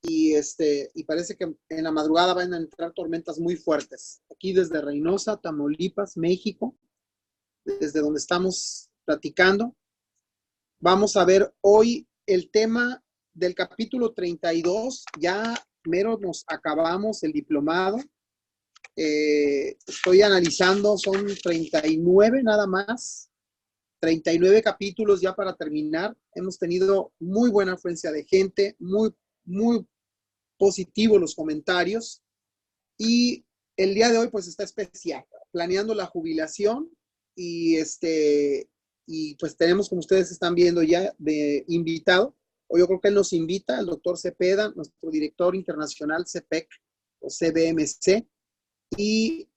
y parece que en la madrugada van a entrar tormentas muy fuertes. Aquí desde Reynosa, Tamaulipas, México, desde donde estamos platicando. Vamos a ver hoy el tema del capítulo 32. Ya mero nos acabamos el diplomado. Estoy analizando, son 39 nada más. 39 capítulos ya para terminar. Hemos tenido muy buena afluencia de gente, muy positivos los comentarios. Y el día de hoy pues está especial, planeando la jubilación y pues tenemos, como ustedes están viendo ya, de invitado, o yo creo que él nos invita, el doctor Cepeda, nuestro director internacional CPEC o CBMC, y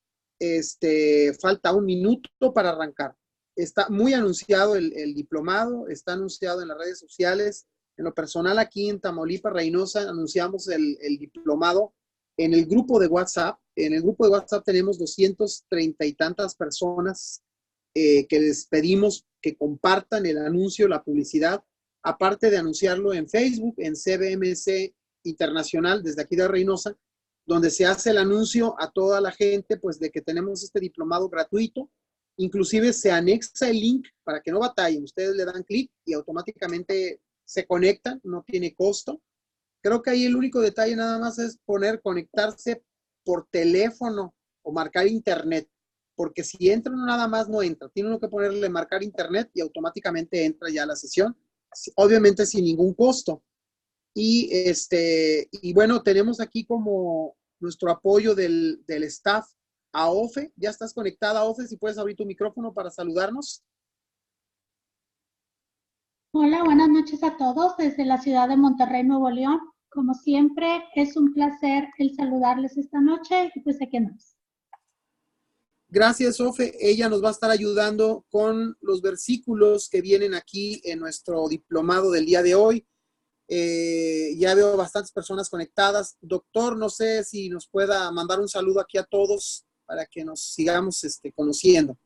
falta un minuto para arrancar. Está muy anunciado el diplomado, está anunciado en las redes sociales. En lo personal, aquí en Tamaulipas, Reynosa, anunciamos el diplomado en el grupo de WhatsApp. En el grupo de WhatsApp tenemos 230 y tantas personas que les pedimos que compartan el anuncio, la publicidad, aparte de anunciarlo en Facebook, en CBMC Internacional, desde aquí de Reynosa, donde se hace el anuncio a toda la gente, pues, de que tenemos este diplomado gratuito. Inclusive se anexa el link para que no batallen. Ustedes le dan clic y automáticamente se conectan, no tiene costo. Creo que ahí el único detalle nada más es poner conectarse por teléfono o marcar internet, porque si entra uno nada más no entra. Tiene uno que ponerle marcar internet y automáticamente entra ya a la sesión, obviamente sin ningún costo. Y bueno, tenemos aquí como nuestro apoyo del staff a Ofe. Ya estás conectada, Ofe, si puedes abrir tu micrófono para saludarnos. Hola, buenas noches a todos desde la ciudad de Monterrey, Nuevo León. Como siempre, es un placer el saludarles esta noche y pues aquí andamos. Gracias, Ofe. Ella nos va a estar ayudando con los versículos que vienen aquí en nuestro diplomado del día de hoy. Ya veo bastantes personas conectadas. Doctor, no sé si nos pueda mandar un saludo aquí a todos para que nos sigamos conociendo.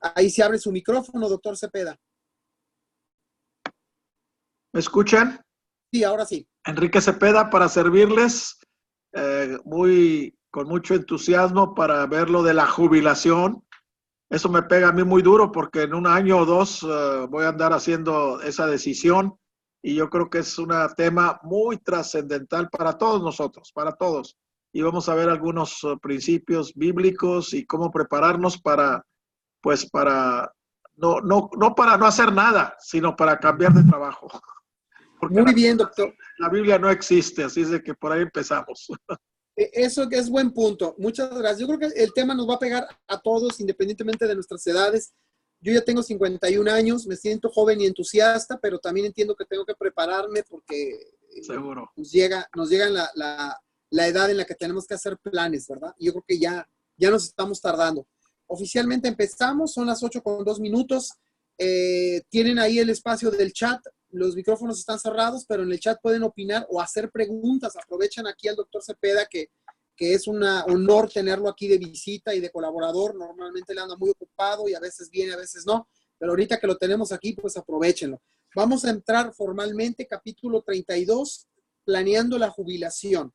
Ahí se abre su micrófono, doctor Cepeda. ¿Me escuchan? Sí, ahora sí. Enrique Cepeda para servirles, con mucho entusiasmo para ver lo de la jubilación. Eso me pega a mí muy duro porque en un año o dos voy a andar haciendo esa decisión y yo creo que es un tema muy trascendental para todos nosotros, para todos. Y vamos a ver algunos principios bíblicos y cómo prepararnos para no para no hacer nada, sino para cambiar de trabajo. Porque muy bien, doctor. La Biblia no existe, así es de que por ahí empezamos. Eso que es buen punto. Muchas gracias. Yo creo que el tema nos va a pegar a todos, independientemente de nuestras edades. Yo ya tengo 51 años, me siento joven y entusiasta, pero también entiendo que tengo que prepararme porque seguro nos llega la edad en la que tenemos que hacer planes, ¿verdad? Y yo creo que ya nos estamos tardando. Oficialmente empezamos, son las 8:02. Tienen ahí el espacio del chat. Los micrófonos están cerrados, pero en el chat pueden opinar o hacer preguntas. Aprovechan aquí al doctor Cepeda, que es un honor tenerlo aquí de visita y de colaborador. Normalmente le anda muy ocupado y a veces viene, a veces no. Pero ahorita que lo tenemos aquí, pues aprovechenlo. Vamos a entrar formalmente, capítulo 32, planeando la jubilación.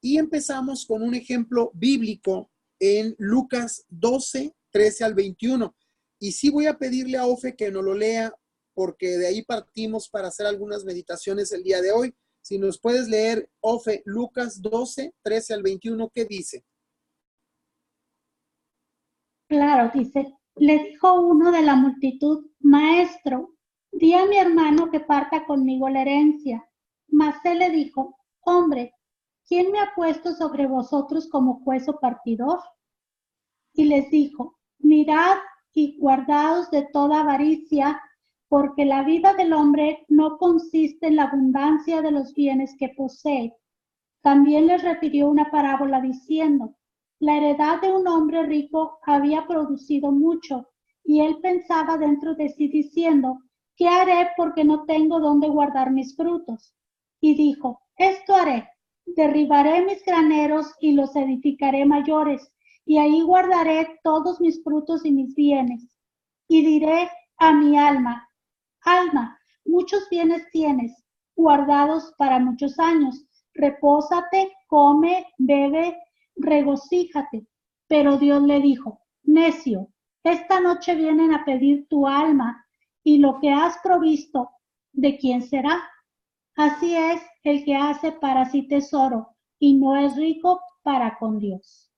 Y empezamos con un ejemplo bíblico en Lucas 12, 13 al 21. Y sí voy a pedirle a Ofe que nos lo lea, porque de ahí partimos para hacer algunas meditaciones el día de hoy. Si nos puedes leer, Ofe, Lucas 12, 13 al 21, ¿qué dice? Claro, dice, le dijo uno de la multitud, maestro, di a mi hermano que parta conmigo la herencia. Mas él le dijo, hombre, ¿quién me ha puesto sobre vosotros como juez o partidor? Y les dijo, mirad y guardaos de toda avaricia, porque la vida del hombre no consiste en la abundancia de los bienes que posee. También les refirió una parábola diciendo, la heredad de un hombre rico había producido mucho, y él pensaba dentro de sí diciendo, ¿qué haré porque no tengo dónde guardar mis frutos? Y dijo, esto haré, derribaré mis graneros y los edificaré mayores, y ahí guardaré todos mis frutos y mis bienes. Y diré a mi alma, alma, muchos bienes tienes, guardados para muchos años. Repósate, come, bebe, regocíjate. Pero Dios le dijo, necio, esta noche vienen a pedir tu alma, y lo que has provisto, ¿de quién será? Así es el que hace para sí tesoro y no es rico para con Dios.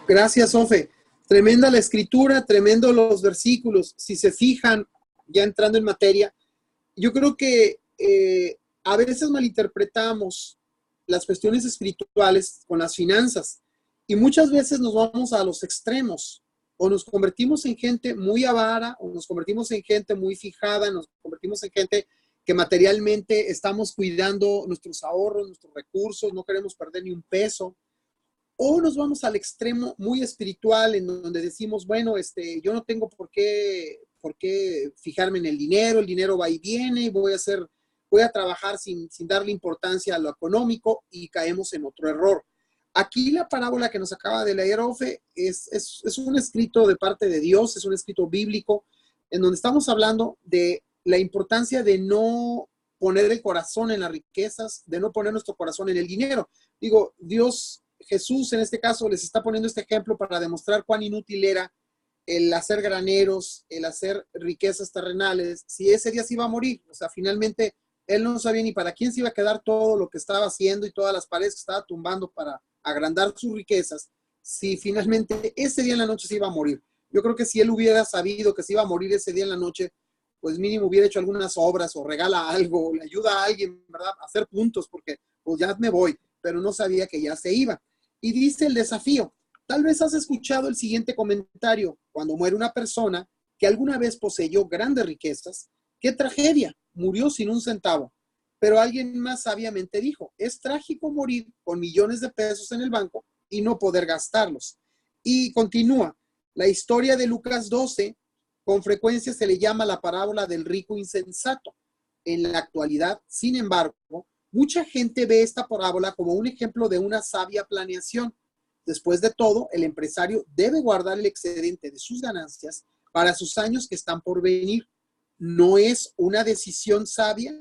Gracias, Ofe. Tremenda la escritura, tremendo los versículos. Si se fijan, ya entrando en materia, yo creo que a veces malinterpretamos las cuestiones espirituales con las finanzas y muchas veces nos vamos a los extremos o nos convertimos en gente muy avara o nos convertimos en gente muy fijada, nos convertimos en gente que materialmente estamos cuidando nuestros ahorros, nuestros recursos, no queremos perder ni un peso. O nos vamos al extremo muy espiritual en donde decimos, bueno, yo no tengo por qué fijarme en el dinero va y viene, y voy a trabajar sin darle importancia a lo económico y caemos en otro error. Aquí la parábola que nos acaba de leer Ofe es un escrito de parte de Dios, es un escrito bíblico en donde estamos hablando de la importancia de no poner el corazón en las riquezas, de no poner nuestro corazón en el dinero. Digo, Jesús en este caso les está poniendo este ejemplo para demostrar cuán inútil era el hacer graneros, el hacer riquezas terrenales, si ese día se iba a morir. O sea, finalmente él no sabía ni para quién se iba a quedar todo lo que estaba haciendo y todas las paredes que estaba tumbando para agrandar sus riquezas, si finalmente ese día en la noche se iba a morir. Yo creo que si él hubiera sabido que se iba a morir ese día en la noche, pues mínimo hubiera hecho algunas obras o regala algo, o le ayuda a alguien, ¿verdad? A hacer puntos, porque pues ya me voy, pero no sabía que ya se iba. Y dice el desafío, tal vez has escuchado el siguiente comentario, cuando muere una persona que alguna vez poseyó grandes riquezas, qué tragedia, murió sin un centavo. Pero alguien más sabiamente dijo, es trágico morir con millones de pesos en el banco y no poder gastarlos. Y continúa, la historia de Lucas 12 con frecuencia se le llama la parábola del rico insensato. En la actualidad, sin embargo, mucha gente ve esta parábola como un ejemplo de una sabia planeación. Después de todo, el empresario debe guardar el excedente de sus ganancias para sus años que están por venir. ¿No es una decisión sabia?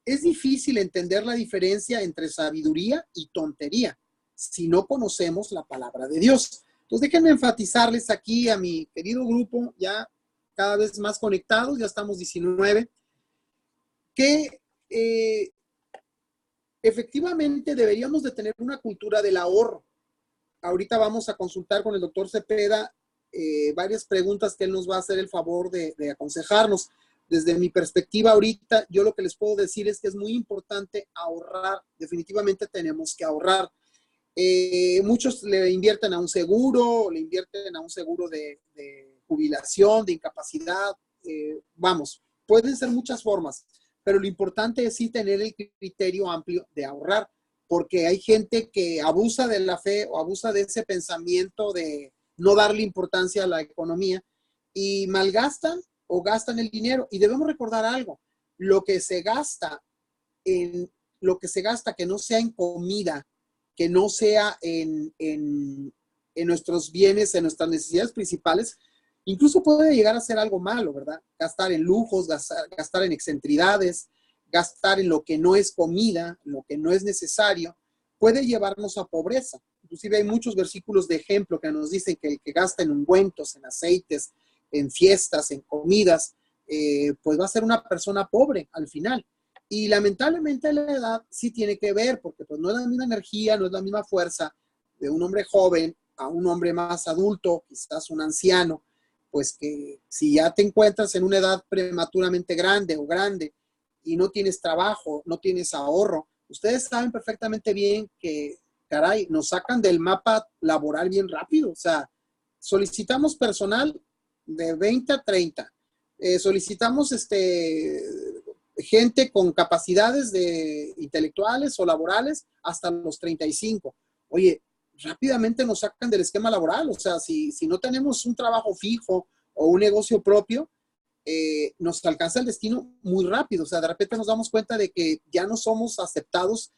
Es difícil entender la diferencia entre sabiduría y tontería si no conocemos la palabra de Dios. Entonces, déjenme enfatizarles aquí a mi querido grupo, ya cada vez más conectados, ya estamos 19, que efectivamente deberíamos de tener una cultura del ahorro. Ahorita vamos a consultar con el doctor Cepeda varias preguntas que él nos va a hacer el favor de aconsejarnos. Desde mi perspectiva ahorita, yo lo que les puedo decir es que es muy importante ahorrar. Definitivamente tenemos que ahorrar. Muchos le invierten a un seguro, le invierten a un seguro de jubilación, de incapacidad. Vamos, pueden ser muchas formas, pero lo importante es sí tener el criterio amplio de ahorrar, porque hay gente que abusa de la fe o abusa de ese pensamiento de no darle importancia a la economía y malgastan o gastan el dinero. Y debemos recordar algo, lo que se gasta que no sea en comida, que no sea en nuestros bienes, en nuestras necesidades principales, incluso puede llegar a ser algo malo, ¿verdad? Gastar en lujos, gastar en excentridades, gastar en lo que no es comida, lo que no es necesario, puede llevarnos a pobreza. Inclusive hay muchos versículos de ejemplo que nos dicen que el que gasta en ungüentos, en aceites, en fiestas, en comidas, pues va a ser una persona pobre al final. Y lamentablemente la edad sí tiene que ver, porque pues no es la misma energía, no es la misma fuerza de un hombre joven a un hombre más adulto, quizás un anciano, pues que si ya te encuentras en una edad prematuramente grande o grande y no tienes trabajo, no tienes ahorro, ustedes saben perfectamente bien que, caray, nos sacan del mapa laboral bien rápido. O sea, solicitamos personal de 20 a 30. Solicitamos gente con capacidades intelectuales o laborales hasta los 35. Oye, rápidamente nos sacan del esquema laboral. O sea, si no tenemos un trabajo fijo o un negocio propio, nos alcanza el destino muy rápido. O sea, de repente nos damos cuenta de que ya no somos aceptados,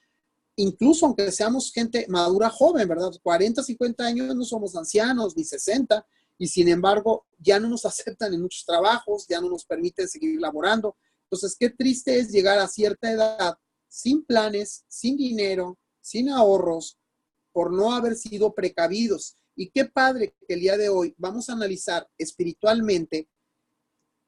incluso aunque seamos gente madura joven, ¿verdad? 40, 50 años, no somos ancianos, ni 60, y sin embargo ya no nos aceptan en muchos trabajos, ya no nos permiten seguir laborando. Entonces, qué triste es llegar a cierta edad sin planes, sin dinero, sin ahorros, por no haber sido precavidos. Y qué padre que el día de hoy vamos a analizar espiritualmente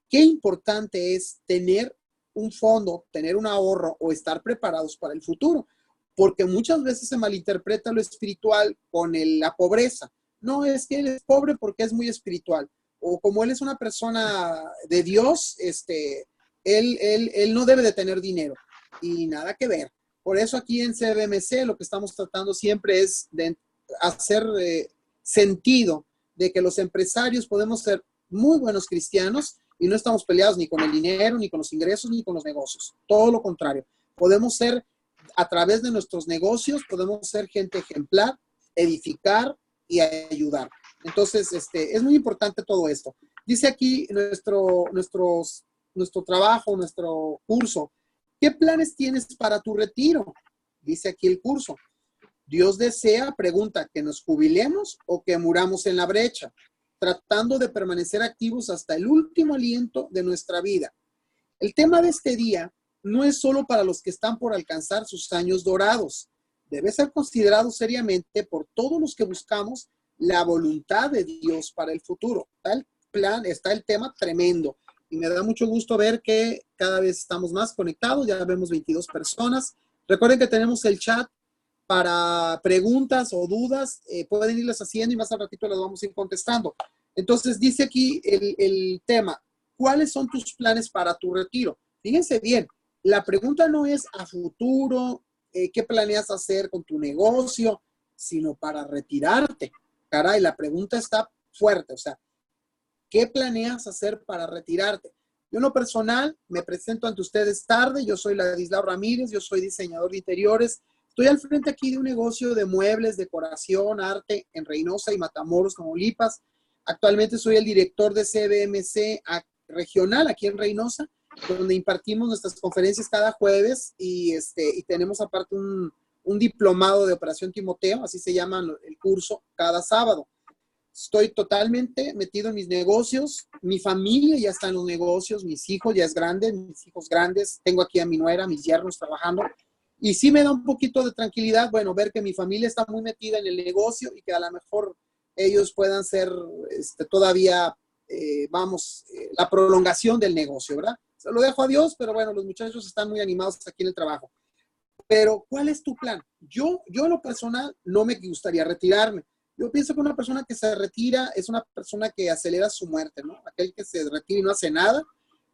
qué importante es tener un fondo, tener un ahorro o estar preparados para el futuro. Porque muchas veces se malinterpreta lo espiritual con la pobreza. No, es que él es pobre porque es muy espiritual. O como él es una persona de Dios, él no debe de tener dinero. Y nada que ver. Por eso aquí en CBMC lo que estamos tratando siempre es de hacer sentido de que los empresarios podemos ser muy buenos cristianos y no estamos peleados ni con el dinero, ni con los ingresos, ni con los negocios. Todo lo contrario. Podemos ser, a través de nuestros negocios, podemos ser gente ejemplar, edificar y ayudar. Entonces, es muy importante todo esto. Dice aquí nuestro trabajo, nuestro curso, ¿qué planes tienes para tu retiro? Dice aquí el curso. Dios desea, pregunta, que nos jubilemos o que muramos en la brecha, tratando de permanecer activos hasta el último aliento de nuestra vida. El tema de este día no es solo para los que están por alcanzar sus años dorados. Debe ser considerado seriamente por todos los que buscamos la voluntad de Dios para el futuro. Está el tema tremendo. Y me da mucho gusto ver que cada vez estamos más conectados. Ya vemos 22 personas. Recuerden que tenemos el chat para preguntas o dudas. Pueden irlas haciendo y más al ratito las vamos a ir contestando. Entonces dice aquí el tema. ¿Cuáles son tus planes para tu retiro? Fíjense bien. La pregunta no es a futuro, qué planeas hacer con tu negocio, sino para retirarte. Caray, la pregunta está fuerte. O sea, ¿qué planeas hacer para retirarte? Yo en lo personal me presento ante ustedes tarde. Yo soy Ladislao Ramírez, yo soy diseñador de interiores. Estoy al frente aquí de un negocio de muebles, decoración, arte en Reynosa y Matamoros, Tamaulipas. Actualmente soy el director de CBMC regional aquí en Reynosa, donde impartimos nuestras conferencias cada jueves y tenemos aparte un diplomado de Operación Timoteo, así se llama el curso, cada sábado. Estoy totalmente metido en mis negocios, mi familia ya está en los negocios, mis hijos ya es grande, mis hijos grandes, tengo aquí a mi nuera, mis yernos trabajando, y sí me da un poquito de tranquilidad, bueno, ver que mi familia está muy metida en el negocio y que a lo mejor ellos puedan ser todavía, la prolongación del negocio, ¿verdad? Se lo dejo a Dios, pero bueno, los muchachos están muy animados aquí en el trabajo. Pero, ¿cuál es tu plan? Yo en lo personal no me gustaría retirarme. Yo pienso que una persona que se retira es una persona que acelera su muerte, ¿no? Aquel que se retira y no hace nada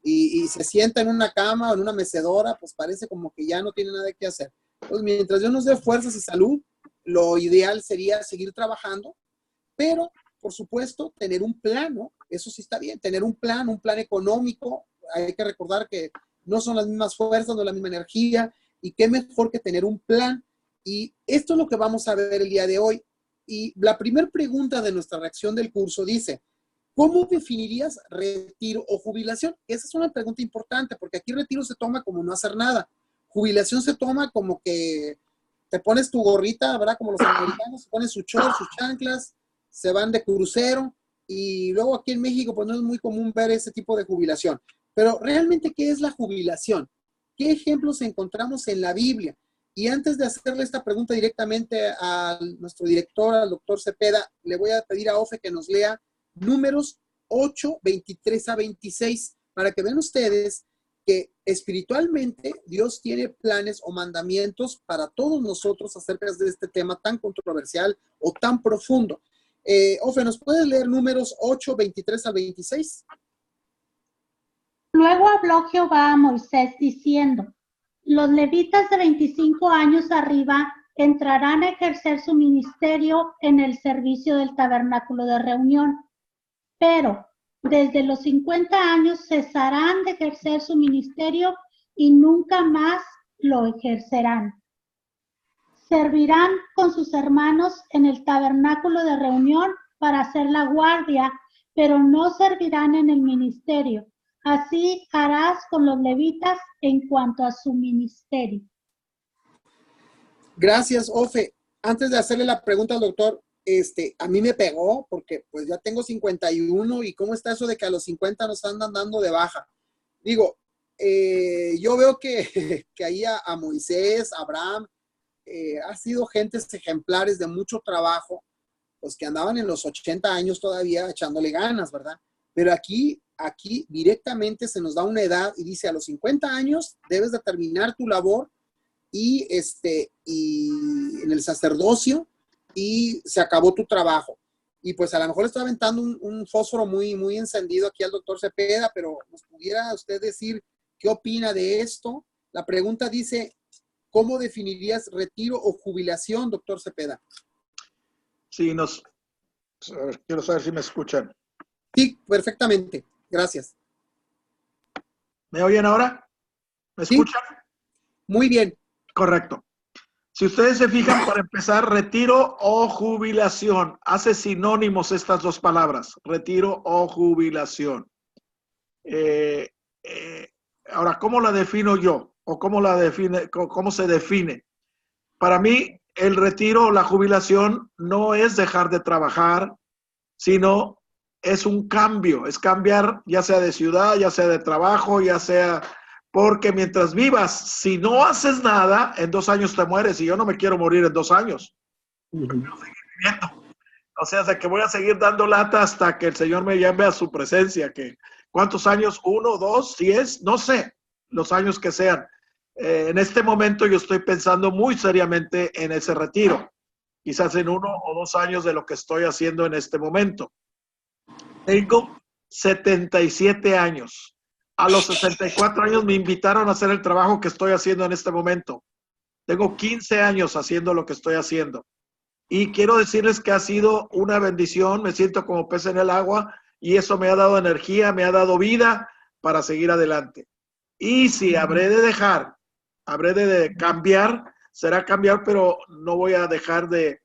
y se sienta en una cama o en una mecedora, pues parece como que ya no tiene nada que hacer. Pues mientras Dios nos dé fuerzas y salud, lo ideal sería seguir trabajando, pero, por supuesto, tener un plan, ¿no? Eso sí está bien, tener un plan económico. Hay que recordar que no son las mismas fuerzas, no es la misma energía, y qué mejor que tener un plan. Y esto es lo que vamos a ver el día de hoy. Y la primera pregunta de nuestra reacción del curso dice, ¿cómo definirías retiro o jubilación? Esa es una pregunta importante, porque aquí retiro se toma como no hacer nada. Jubilación se toma como que te pones tu gorrita, ¿verdad? Como los americanos, se ponen su short, sus chanclas, se van de crucero, y luego aquí en México pues no es muy común ver ese tipo de jubilación. Pero realmente, ¿qué es la jubilación? ¿Qué ejemplos encontramos en la Biblia? Y antes de hacerle esta pregunta directamente a nuestro director, al doctor Cepeda, le voy a pedir a Ofe que nos lea Números 8, 23 a 26, para que vean ustedes que espiritualmente Dios tiene planes o mandamientos para todos nosotros acerca de este tema tan controversial o tan profundo. Ofe, ¿nos puedes leer Números 8, 23 al 26? Luego habló Jehová a Moisés diciendo, los levitas de 25 años arriba entrarán a ejercer su ministerio en el servicio del tabernáculo de reunión, pero desde los 50 años cesarán de ejercer su ministerio y nunca más lo ejercerán. Servirán con sus hermanos en el tabernáculo de reunión para hacer la guardia, pero no servirán en el ministerio. Así harás con los levitas en cuanto a su ministerio. Gracias, Ofe. Antes de hacerle la pregunta al doctor, a mí me pegó porque pues ya tengo 51 y ¿cómo está eso de que a los 50 nos andan dando de baja? Digo, yo veo que ahí a Moisés, a Abraham, ha sido gentes ejemplares de mucho trabajo, pues que andaban en los 80 años todavía echándole ganas, ¿verdad? Pero aquí directamente se nos da una edad y dice, a los 50 años debes de terminar tu labor y en el sacerdocio, y se acabó tu trabajo. Y pues a lo mejor estoy aventando un fósforo muy, muy encendido aquí al doctor Cepeda, pero ¿nos pudiera usted decir qué opina de esto? La pregunta dice, ¿cómo definirías retiro o jubilación, doctor Cepeda? Sí, quiero saber si me escuchan. Sí, perfectamente. Gracias. ¿Me oyen ahora? ¿Me escuchan? Sí, muy bien. Correcto. Si ustedes se fijan, para empezar, retiro o jubilación, hace sinónimos estas dos palabras, retiro o jubilación. Ahora, ¿cómo la defino yo? ¿O cómo se define? Para mí, el retiro o la jubilación no es dejar de trabajar, sino es un cambio, es cambiar ya sea de ciudad, ya sea de trabajo, ya sea... Porque mientras vivas, si no haces nada, en 2 años te mueres, y yo no me quiero morir en 2 años. O sea, de que voy a seguir dando lata hasta que el Señor me llame a su presencia. ¿Cuántos años? 1, 2, 10, no sé, los años que sean. En este momento yo estoy pensando muy seriamente en ese retiro. Quizás en 1 o 2 años de lo que estoy haciendo en este momento. Tengo 77 años. A los 64 años me invitaron a hacer el trabajo que estoy haciendo en este momento. Tengo 15 años haciendo lo que estoy haciendo. Y quiero decirles que ha sido una bendición. Me siento como pez en el agua y eso me ha dado energía, me ha dado vida para seguir adelante. Y si habré de dejar, habré de cambiar, será cambiar, pero no voy a dejar de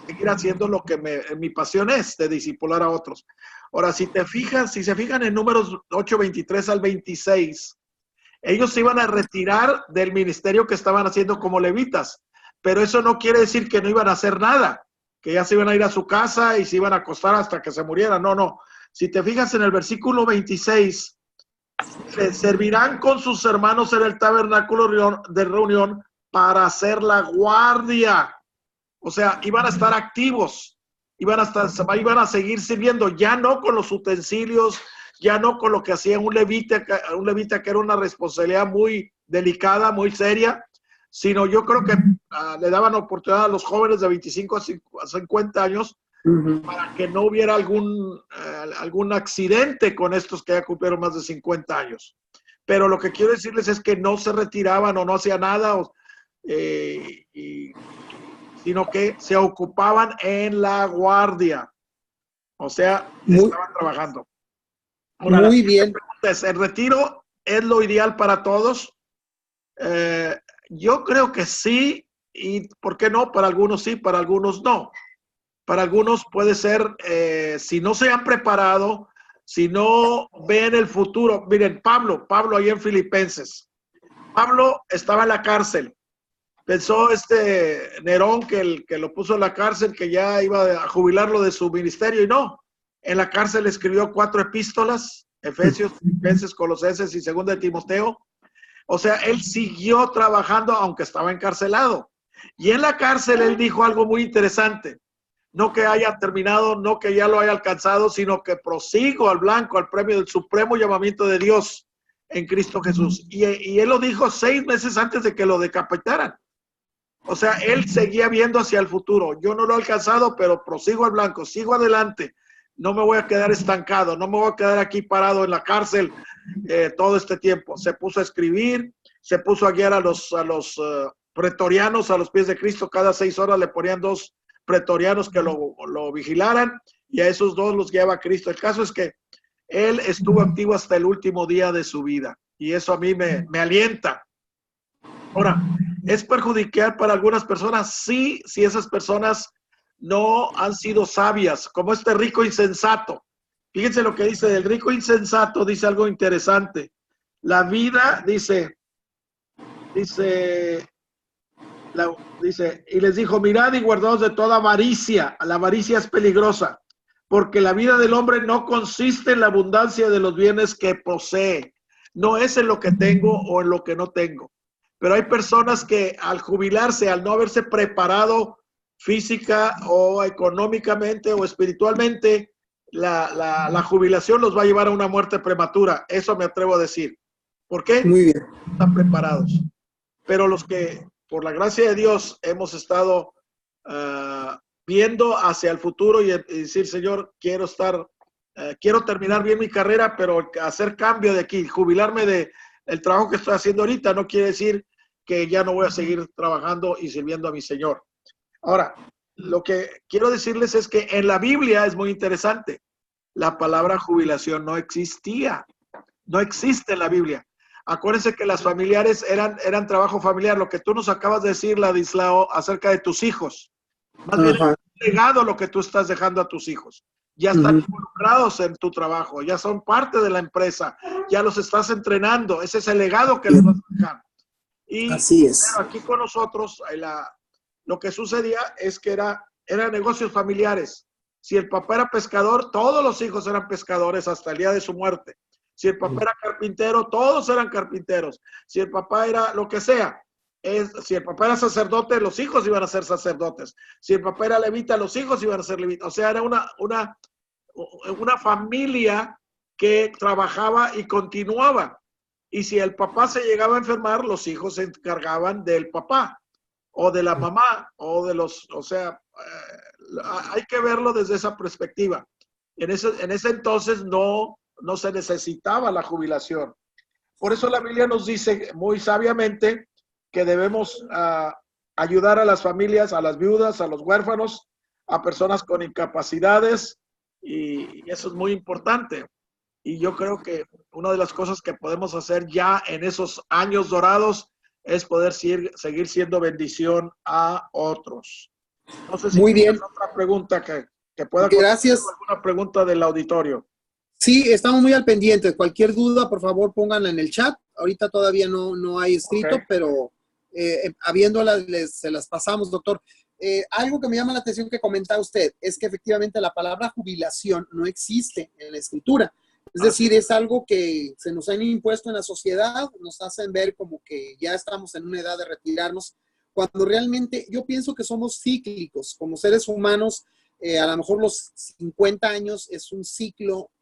seguir haciendo lo que mi pasión es, de discipular a otros. Ahora, si se fijan en Números 8:23 al 26, ellos se iban a retirar del ministerio que estaban haciendo como levitas, pero eso no quiere decir que no iban a hacer nada, que ya se iban a ir a su casa y se iban a acostar hasta que se murieran. No, no. Si te fijas en el versículo 26, servirán con sus hermanos en el tabernáculo de reunión para hacer la guardia. O sea, iban a estar activos, iban a seguir sirviendo, ya no con los utensilios, ya no con lo que hacía un levita que era una responsabilidad muy delicada, muy seria, sino yo creo que le daban oportunidad a los jóvenes de 25 a 50 años para que no hubiera algún accidente con estos que ya cumplieron más de 50 años. Pero lo que quiero decirles es que no se retiraban o no hacían nada, sino que se ocupaban en la guardia. O sea, estaban trabajando. Ahora, muy bien. ¿El retiro es lo ideal para todos? Yo creo que sí, y ¿por qué no? Para algunos sí, para algunos no. Para algunos puede ser, si no se han preparado, si no ven el futuro. Miren, Pablo ahí en Filipenses. Pablo estaba en la cárcel. Pensó Nerón que lo puso en la cárcel, que ya iba a jubilarlo de su ministerio, y no. En la cárcel escribió 4 epístolas, Efesios, Filipenses, Colosenses y 2 de Timoteo. O sea, él siguió trabajando aunque estaba encarcelado. Y en la cárcel él dijo algo muy interesante. No que haya terminado, no que ya lo haya alcanzado, sino que prosigo al blanco, al premio del supremo llamamiento de Dios en Cristo Jesús. Y él lo dijo 6 meses antes de que lo decapitaran. O sea, él seguía viendo hacia el futuro. Yo no lo he alcanzado, pero prosigo al blanco, sigo adelante. No me voy a quedar estancado, no me voy a quedar aquí parado en la cárcel todo este tiempo. Se puso a escribir, se puso a guiar a los pretorianos a los pies de Cristo. Cada 6 horas le ponían 2 pretorianos que lo vigilaran, y a esos 2 los guiaba Cristo. El caso es que él estuvo activo hasta el último día de su vida, y eso a mí me alienta. Ahora, ¿es perjudicial para algunas personas? Sí, si esas personas no han sido sabias, como este rico insensato. Fíjense lo que dice del rico insensato, dice algo interesante. La vida, dice, y les dijo, mirad y guardaos de toda avaricia. La avaricia es peligrosa, porque la vida del hombre no consiste en la abundancia de los bienes que posee. no es en lo que tengo o en lo que no tengo. Pero hay personas que al jubilarse, al no haberse preparado física o económicamente o espiritualmente, la jubilación los va a llevar a una muerte prematura. Eso me atrevo a decir. ¿Por qué? Muy bien. No están preparados. Pero los que, por la gracia de Dios, hemos estado viendo hacia el futuro y decir, Señor, quiero terminar bien mi carrera, pero hacer cambio de aquí, jubilarme del trabajo que estoy haciendo ahorita, no quiere decir que ya no voy a seguir trabajando y sirviendo a mi Señor. Ahora, lo que quiero decirles es que en la Biblia es muy interesante. La palabra jubilación no existía. No existe en la Biblia. Acuérdense que las familiares eran trabajo familiar. Lo que tú nos acabas de decir, Ladislao, acerca de tus hijos. Más bien es un legado lo que tú estás dejando a tus hijos. Ya están involucrados en tu trabajo, ya son parte de la empresa, ya los estás entrenando. Ese es el legado que les vas a dejar. Y así es. Pero aquí con nosotros, lo que sucedía es que eran negocios familiares. Si el papá era pescador, todos los hijos eran pescadores hasta el día de su muerte. Si el papá era carpintero, todos eran carpinteros. Si el papá era lo que sea, si el papá era sacerdote, los hijos iban a ser sacerdotes. Si el papá era levita, los hijos iban a ser levitas. O sea, era una familia que trabajaba y continuaba. Y si el papá se llegaba a enfermar, los hijos se encargaban del papá o de la mamá o de los, o sea, hay que verlo desde esa perspectiva. En ese entonces no se necesitaba la jubilación. Por eso la Biblia nos dice muy sabiamente que debemos ayudar a las familias, a las viudas, a los huérfanos, a personas con incapacidades, y eso es muy importante. Y yo creo que una de las cosas que podemos hacer ya en esos años dorados es poder seguir siendo bendición a otros. No sé si muy bien. Otra pregunta que pueda Gracias. Alguna pregunta del auditorio. Sí, estamos muy al pendiente. Cualquier duda, por favor, pónganla en el chat. Ahorita todavía no hay escrito, Okay. Pero habiéndolas, se las pasamos, doctor. Algo que me llama la atención que comenta usted es que efectivamente la palabra jubilación no existe en la escritura. Es decir, es algo que se nos han impuesto en la sociedad, nos hacen ver como que ya estamos en una edad de retirarnos, cuando realmente yo pienso que somos cíclicos como seres humanos. A lo mejor los 50 años es un ciclo,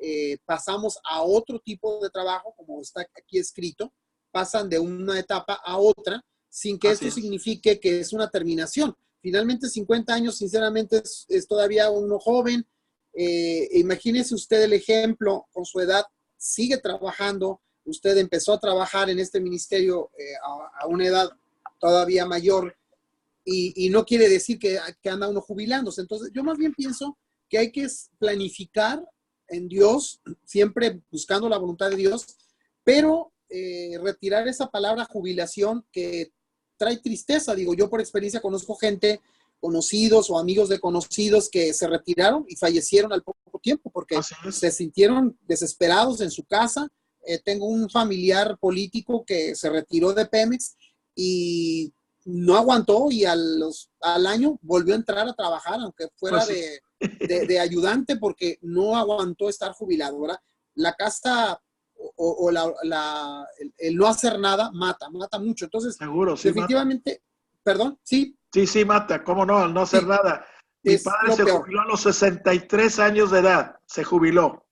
pasamos a otro tipo de trabajo, como está aquí escrito, pasan de una etapa a otra, sin que esto signifique que es una terminación. Finalmente 50 años, sinceramente, es todavía uno joven. Imagínese usted el ejemplo, con su edad sigue trabajando, usted empezó a trabajar en este ministerio a una edad todavía mayor, y no quiere decir que anda uno jubilándose. Entonces, yo más bien pienso que hay que planificar en Dios, siempre buscando la voluntad de Dios, pero retirar esa palabra jubilación que trae tristeza. Digo, yo por experiencia conozco gente, conocidos o amigos de conocidos que se retiraron y fallecieron al poco tiempo porque se sintieron desesperados en su casa. Tengo un familiar político que se retiró de Pemex y no aguantó, y al año volvió a entrar a trabajar, aunque fuera de ayudante, porque no aguantó estar jubilado, ¿verdad? La casta o el no hacer nada mata mucho. Entonces, seguro, sí, definitivamente, mata. Perdón, sí. Sí, mata, cómo no, al no hacer nada. Mi padre se jubiló a los 63 años de edad, se jubiló.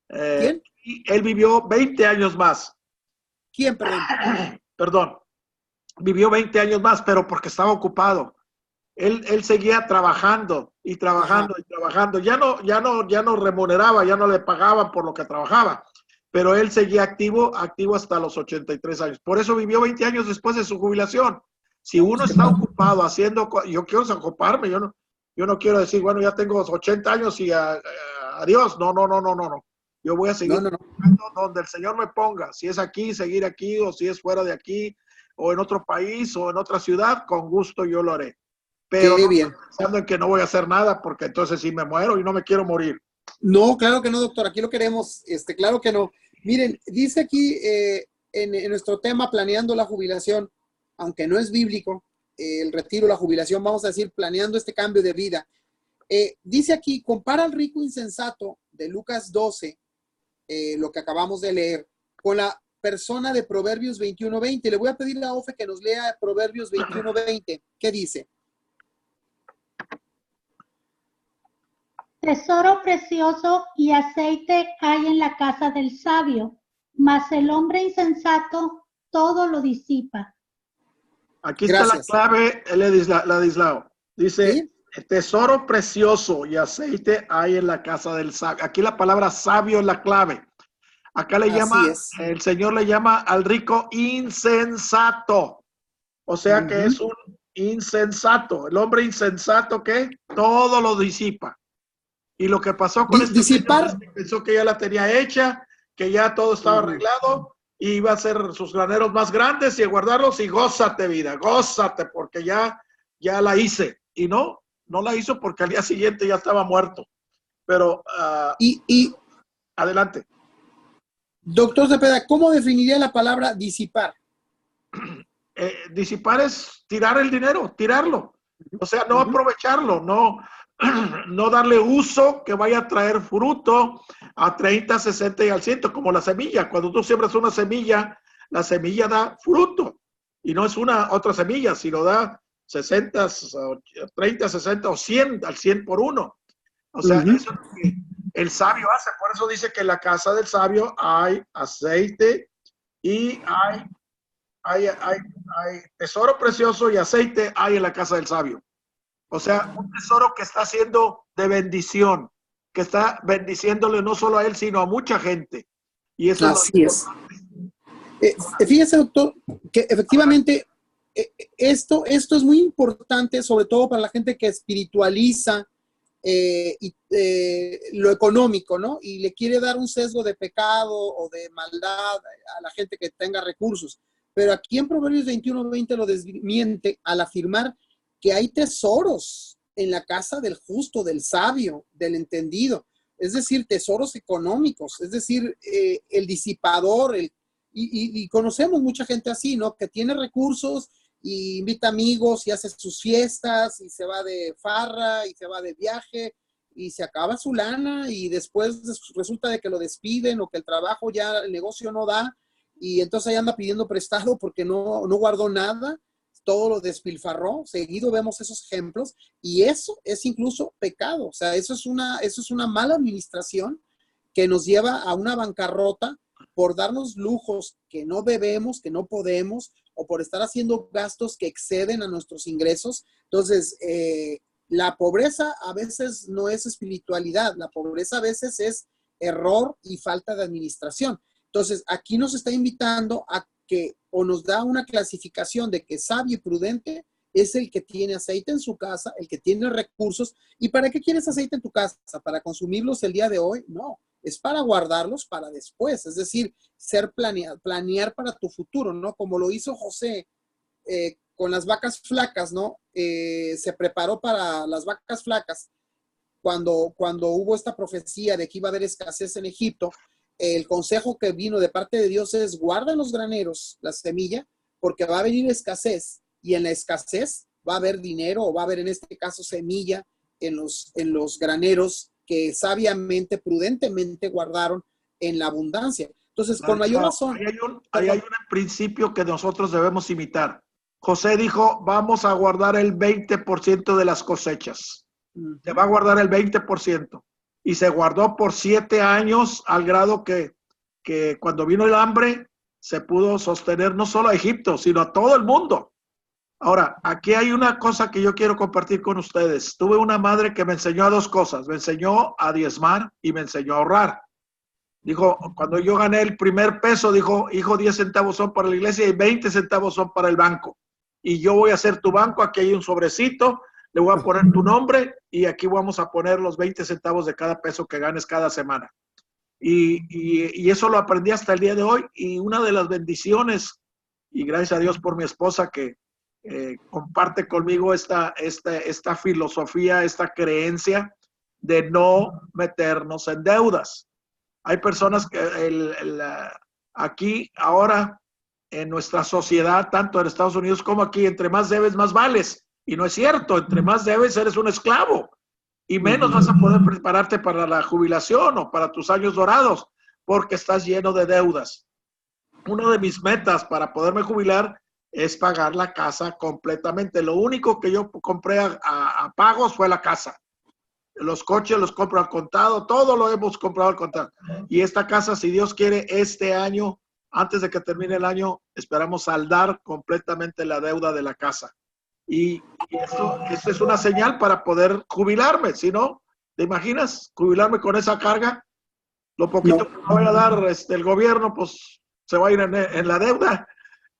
¿Quién? Y él vivió 20 años más. ¿Quién, perdón? Perdón. Vivió 20 años más, pero porque estaba ocupado. Él seguía trabajando y trabajando. Ajá. Y trabajando. Ya no remuneraba, ya no le pagaban por lo que trabajaba, pero él seguía activo hasta los 83 años. Por eso vivió 20 años después de su jubilación. Si uno está ocupado haciendo, yo quiero ocuparme, yo no quiero decir, bueno, ya tengo 80 años y adiós. No. Yo voy a seguir donde el Señor me ponga. Si es aquí, seguir aquí, o si es fuera de aquí, o en otro país, o en otra ciudad, con gusto yo lo haré. Pero no estoy pensando en que no voy a hacer nada, porque entonces sí me muero y no me quiero morir. No, claro que no, doctor. Aquí lo queremos, claro que no. Miren, dice aquí en nuestro tema, planeando la jubilación, aunque no es bíblico, el retiro, la jubilación, vamos a decir, planeando este cambio de vida. Dice aquí, compara al rico insensato de Lucas 12, lo que acabamos de leer, con la persona de Proverbios 21:20. Le voy a pedir a Ofe que nos lea Proverbios 21:20. ¿Qué dice? Tesoro precioso y aceite hay en la casa del sabio, mas el hombre insensato todo lo disipa. Aquí Gracias. está la clave, Ladislao. Dice, ¿Sí? tesoro precioso y aceite hay en la casa del sabio. Aquí la palabra sabio es la clave. Acá le Así llama, es. el Señor le llama al rico insensato. O sea que es un insensato. El hombre insensato que todo lo disipa. Y lo que pasó con este Disipar. señor es que pensó que ya la tenía hecha, que ya todo estaba arreglado y iba a hacer sus graneros más grandes y a guardarlos y gózate vida, gózate porque ya la hice. Y no la hizo porque al día siguiente ya estaba muerto. Pero adelante. Doctor Cepeda, ¿cómo definiría la palabra disipar? Disipar es tirar el dinero, tirarlo. O sea, no aprovecharlo, no darle uso que vaya a traer fruto a 30, 60 y al 100, como la semilla. Cuando tú siembras una semilla, la semilla da fruto. Y no es una otra semilla, sino da 60, 30, 60 o 100 al 100 por uno. O sea, eso es lo que el sabio hace. Por eso dice que en la casa del sabio hay aceite y hay tesoro precioso y aceite hay en la casa del sabio. O sea, un tesoro que está siendo de bendición, que está bendiciéndole no solo a él, sino a mucha gente. Y eso así es. Fíjese, doctor, que efectivamente esto es muy importante, sobre todo para la gente que espiritualiza lo económico, ¿no? Y le quiere dar un sesgo de pecado o de maldad a la gente que tenga recursos. Pero aquí en Proverbios 21:20 lo desmiente al afirmar que hay tesoros en la casa del justo, del sabio, del entendido. Es decir, tesoros económicos, es decir, el disipador, y conocemos mucha gente así, ¿no? Que tiene recursos y invita amigos y hace sus fiestas y se va de farra y se va de viaje y se acaba su lana y después resulta de que lo despiden o que el trabajo ya, el negocio no da y entonces ahí anda pidiendo prestado porque no guardó nada, todo lo despilfarró. Seguido vemos esos ejemplos y eso es incluso pecado. O sea, eso es una mala administración que nos lleva a una bancarrota por darnos lujos que no debemos, que no podemos, o por estar haciendo gastos que exceden a nuestros ingresos. Entonces, la pobreza a veces no es espiritualidad, la pobreza a veces es error y falta de administración. Entonces, aquí nos está invitando a que, o nos da una clasificación de que sabio y prudente es el que tiene aceite en su casa, el que tiene recursos. ¿Y para qué quieres aceite en tu casa? ¿Para consumirlos el día de hoy? No, es para guardarlos para después, es decir, planear para tu futuro, ¿no? Como lo hizo José con las vacas flacas, ¿no? Se preparó para las vacas flacas cuando hubo esta profecía de que iba a haber escasez en Egipto. El consejo que vino de parte de Dios es: guarda en los graneros la semilla, porque va a venir escasez, y en la escasez va a haber dinero, o va a haber en este caso semilla en los graneros que sabiamente, prudentemente guardaron en la abundancia. Entonces, con mayor razón. Hay un principio que nosotros debemos imitar. José dijo: vamos a guardar el 20% de las cosechas. Se va a guardar el 20%. Y se guardó por 7 años al grado que cuando vino el hambre se pudo sostener no solo a Egipto, sino a todo el mundo. Ahora, aquí hay una cosa que yo quiero compartir con ustedes. Tuve una madre que me enseñó a 2 cosas. Me enseñó a diezmar y me enseñó a ahorrar. Dijo, cuando yo gané el primer peso, dijo: hijo, 10 centavos son para la iglesia y 20 centavos son para el banco. Y yo voy a hacer tu banco, aquí hay un sobrecito, le voy a poner tu nombre y aquí vamos a poner los 20 centavos de cada peso que ganes cada semana. Y eso lo aprendí hasta el día de hoy. Y una de las bendiciones, y gracias a Dios por mi esposa que comparte conmigo esta filosofía, esta creencia de no meternos en deudas. Hay personas que aquí ahora en nuestra sociedad, tanto en Estados Unidos como aquí, entre más debes, más vales. Y no es cierto, entre más debes, eres un esclavo. Y menos vas a poder prepararte para la jubilación o para tus años dorados, porque estás lleno de deudas. Una de mis metas para poderme jubilar es pagar la casa completamente. Lo único que yo compré a pagos fue la casa. Los coches los compro al contado, todo lo hemos comprado al contado. Y esta casa, si Dios quiere, este año, antes de que termine el año, esperamos saldar completamente la deuda de la casa. Y eso es una señal para poder jubilarme. Si no, ¿te imaginas jubilarme con esa carga? Lo poquito que me vaya a dar el gobierno, pues se va a ir en la deuda.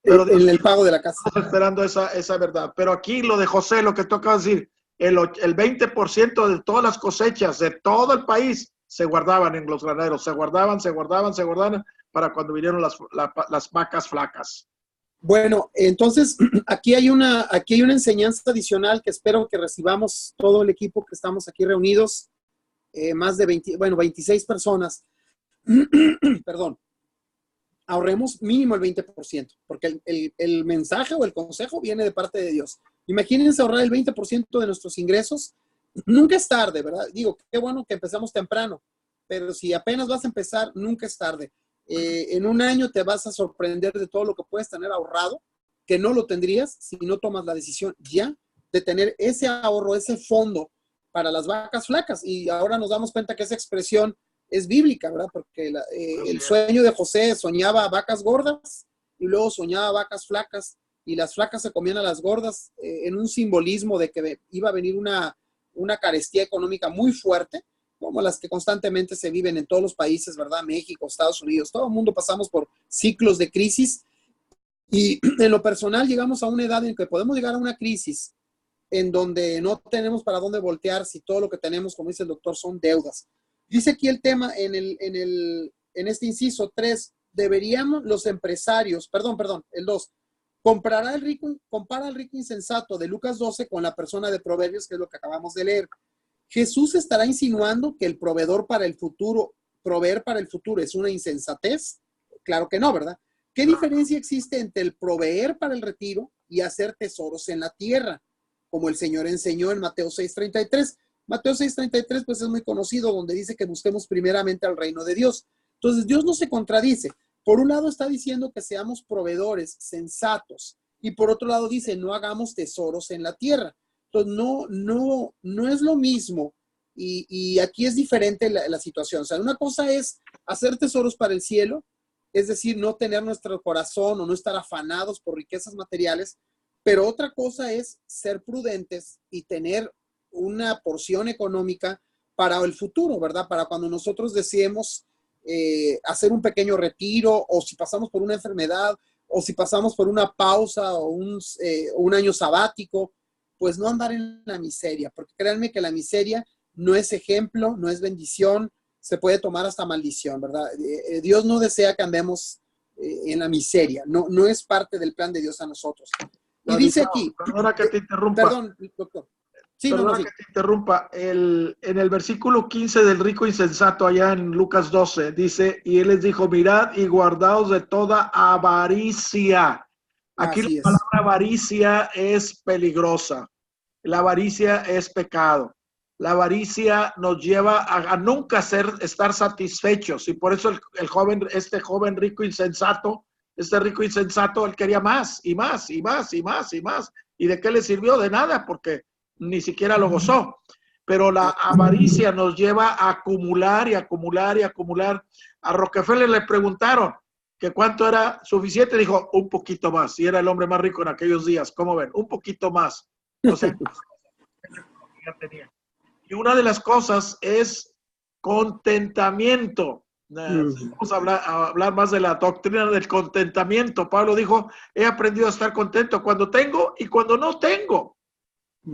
Pero en el pago de la casa. Estamos esperando esa verdad. Pero aquí lo de José, lo que tú acabas de decir, el 20% de todas las cosechas de todo el país se guardaban en los graneros, se guardaban para cuando vinieron las vacas flacas. Bueno, entonces aquí hay una enseñanza adicional que espero que recibamos todo el equipo que estamos aquí reunidos, más de 26 personas. Perdón. Ahorremos mínimo el 20%, porque el mensaje o el consejo viene de parte de Dios. Imagínense ahorrar el 20% de nuestros ingresos. Nunca es tarde, ¿verdad? Digo, qué bueno que empezamos temprano, pero si apenas vas a empezar, nunca es tarde. En un año te vas a sorprender de todo lo que puedes tener ahorrado, que no lo tendrías si no tomas la decisión ya de tener ese ahorro, ese fondo para las vacas flacas. Y ahora nos damos cuenta que esa expresión es bíblica, ¿verdad? Porque el sueño de José soñaba vacas gordas y luego soñaba vacas flacas y las flacas se comían a las gordas en un simbolismo de que iba a venir una carestía económica muy fuerte, como las que constantemente se viven en todos los países, ¿verdad? México, Estados Unidos, todo el mundo pasamos por ciclos de crisis y en lo personal llegamos a una edad en que podemos llegar a una crisis en donde no tenemos para dónde voltear si todo lo que tenemos, como dice el doctor, son deudas. Dice aquí el tema en este inciso 3, deberíamos los empresarios, el 2, compara al rico insensato de Lucas 12 con la persona de Proverbios, que es lo que acabamos de leer. Jesús estará insinuando que el proveer para el futuro es una insensatez. Claro que no, ¿verdad? ¿Qué diferencia existe entre el proveer para el retiro y hacer tesoros en la tierra? Como el Señor enseñó en Mateo 6:33. Mateo 6:33 pues es muy conocido, donde dice que busquemos primeramente al reino de Dios. Entonces Dios no se contradice. Por un lado está diciendo que seamos proveedores sensatos y por otro lado dice no hagamos tesoros en la tierra. Entonces no es lo mismo y aquí es diferente la situación. O sea, una cosa es hacer tesoros para el cielo, es decir, no tener nuestro corazón o no estar afanados por riquezas materiales, pero otra cosa es ser prudentes y tener una porción económica para el futuro, ¿verdad? Para cuando nosotros deseemos hacer un pequeño retiro o si pasamos por una enfermedad o si pasamos por una pausa o un año sabático, pues no andar en la miseria, porque créanme que la miseria no es ejemplo, no es bendición, se puede tomar hasta maldición, ¿verdad? Dios no desea que andemos en la miseria, no es parte del plan de Dios a nosotros. Y dice aquí... Perdona que te interrumpa. Perdón, doctor. Sí, Perdona que te interrumpa. En el versículo 15 del rico insensato, allá en Lucas 12, dice, y él les dijo, mirad y guardaos de toda avaricia. Aquí la palabra avaricia es peligrosa. La avaricia es pecado. La avaricia nos lleva a nunca estar satisfechos. Y por eso este joven rico insensato, él quería más y más y más y más y más. ¿Y de qué le sirvió? De nada, porque ni siquiera lo gozó. Pero la avaricia nos lleva a acumular y acumular y acumular. A Rockefeller le preguntaron que cuánto era suficiente, dijo un poquito más, y era el hombre más rico en aquellos días. ¿Cómo ven? Un poquito más. O sea, ya tenía. Y una de las cosas es contentamiento. Vamos a hablar más de la doctrina del contentamiento. Pablo dijo, he aprendido a estar contento cuando tengo y cuando no tengo.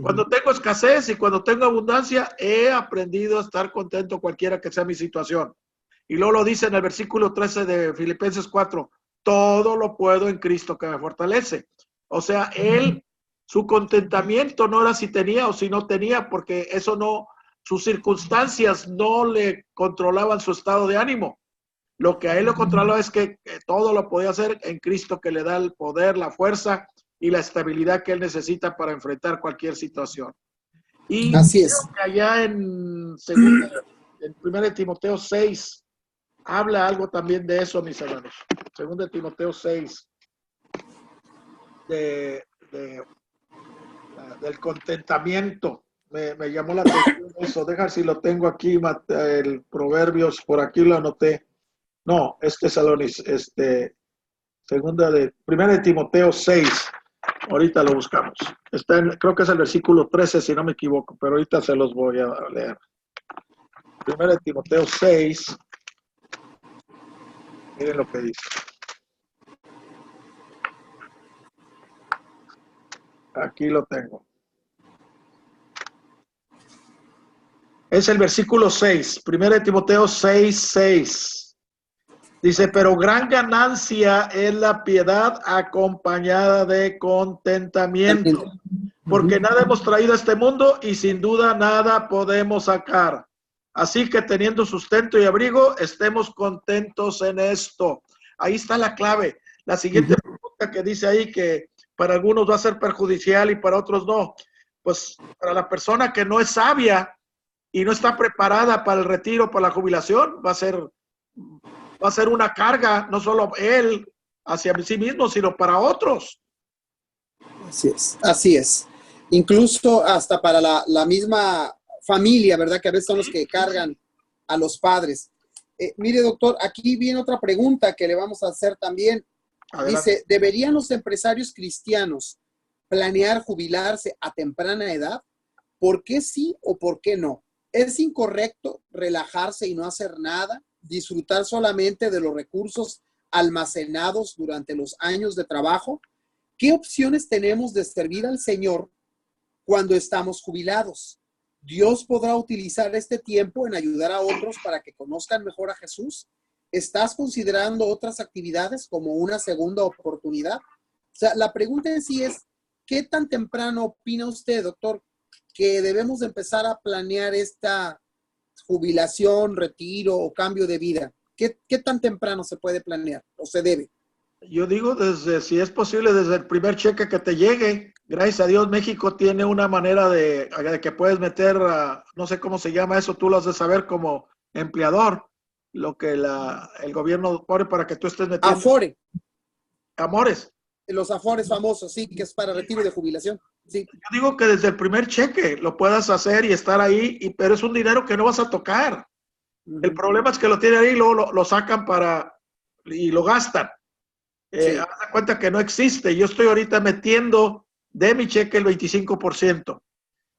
Cuando tengo escasez y cuando tengo abundancia, he aprendido a estar contento cualquiera que sea mi situación. Y luego lo dice en el versículo 13 de Filipenses 4, todo lo puedo en Cristo que me fortalece. O sea, su contentamiento no era si tenía o si no tenía, porque eso no, sus circunstancias no le controlaban su estado de ánimo. Lo que a él lo controlaba es que todo lo podía hacer en Cristo, que le da el poder, la fuerza y la estabilidad que él necesita para enfrentar cualquier situación. Y así es. Allá en 1 Timoteo 6, habla algo también de eso, mis hermanos. Segundo de Timoteo 6, del contentamiento. Me llamó la atención eso. Deja si lo tengo aquí, el Proverbios, por aquí lo anoté. No, primera de Timoteo 6. Ahorita lo buscamos. Creo que es el versículo 13, si no me equivoco, pero ahorita se los voy a leer. Primera de Timoteo 6. Miren lo que dice. Aquí lo tengo. Es el versículo 6, 1 Timoteo 6:6. Dice, pero gran ganancia es la piedad acompañada de contentamiento, porque nada hemos traído a este mundo y sin duda nada podemos sacar. Así que teniendo sustento y abrigo, estemos contentos en esto. Ahí está la clave. La siguiente pregunta que dice ahí que para algunos va a ser perjudicial y para otros no. Pues para la persona que no es sabia y no está preparada para el retiro, para la jubilación, va a ser una carga, no solo él hacia sí mismo, sino para otros. Así es, así es. Incluso hasta para la misma familia, ¿verdad? Que a veces son los que cargan a los padres. Mire, doctor, aquí viene otra pregunta que le vamos a hacer también. Adelante. Dice, ¿deberían los empresarios cristianos planear jubilarse a temprana edad? ¿Por qué sí o por qué no? ¿Es incorrecto relajarse y no hacer nada? ¿Disfrutar solamente de los recursos almacenados durante los años de trabajo? ¿Qué opciones tenemos de servir al Señor cuando estamos jubilados? ¿Dios podrá utilizar este tiempo en ayudar a otros para que conozcan mejor a Jesús? ¿Estás considerando otras actividades como una segunda oportunidad? O sea, la pregunta en sí es, ¿qué tan temprano opina usted, doctor, que debemos de empezar a planear esta jubilación, retiro o cambio de vida? ¿Qué tan temprano se puede planear o se debe? Yo digo, si es posible, desde el primer cheque que te llegue. Gracias a Dios, México tiene una manera de que puedes meter, no sé cómo se llama eso, tú lo has de saber como empleador, lo que el gobierno pone para que tú estés metiendo. Afore. Amores. Los afores famosos, sí, que es para retiro de jubilación. Sí. Yo digo que desde el primer cheque lo puedas hacer y estar ahí, pero es un dinero que no vas a tocar. El problema es que lo tienen ahí y luego lo sacan y lo gastan. Sí. Haz de cuenta que no existe. Yo estoy ahorita metiendo de mi cheque el 25%.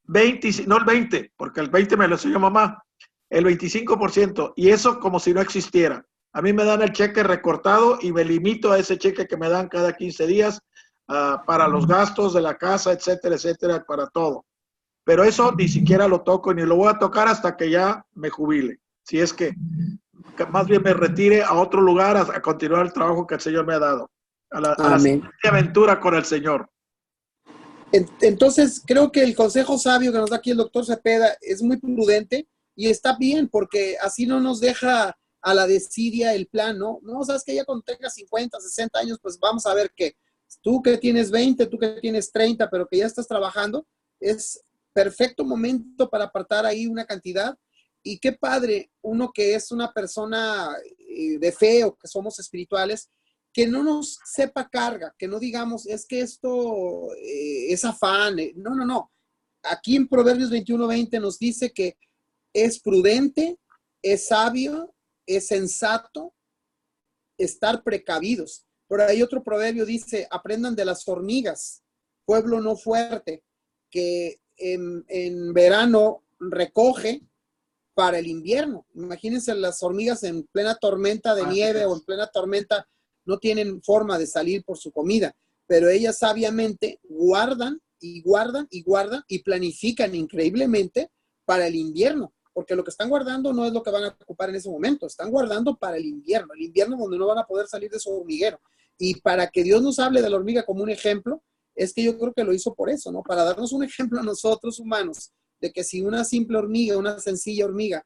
No el 20%, porque el 20% me lo enseñó mamá. El 25%. Y eso como si no existiera. A mí me dan el cheque recortado y me limito a ese cheque que me dan cada 15 días para los gastos de la casa, etcétera, etcétera, para todo. Pero eso ni siquiera lo toco ni lo voy a tocar hasta que ya me jubile. Si es que más bien me retire a otro lugar a continuar el trabajo que el Señor me ha dado. A la siguiente aventura con el Señor. Entonces, creo que el consejo sabio que nos da aquí el doctor Cepeda es muy prudente y está bien porque así no nos deja a la desidia el plan, ¿no? No, sabes que ya cuando tengas 50, 60 años, pues vamos a ver que tú que tienes 20, tú que tienes 30, pero que ya estás trabajando, es perfecto momento para apartar ahí una cantidad. Y qué padre, uno que es una persona de fe o que somos espirituales, que no nos sepa carga, que no digamos, es que esto es afán. No, no, no. Aquí en Proverbios 21:20 nos dice que es prudente, es sabio, es sensato estar precavidos. Por ahí otro proverbio dice, aprendan de las hormigas, pueblo no fuerte, que en verano recoge para el invierno. Imagínense las hormigas en plena tormenta de nieve o en plena tormenta no tienen forma de salir por su comida, pero ellas sabiamente guardan y guardan y guardan y planifican increíblemente para el invierno, porque lo que están guardando no es lo que van a ocupar en ese momento, están guardando para el invierno donde no van a poder salir de su hormiguero. Y para que Dios nos hable de la hormiga como un ejemplo, es que yo creo que lo hizo por eso, ¿no? Para darnos un ejemplo a nosotros humanos, de que si una simple hormiga, una sencilla hormiga,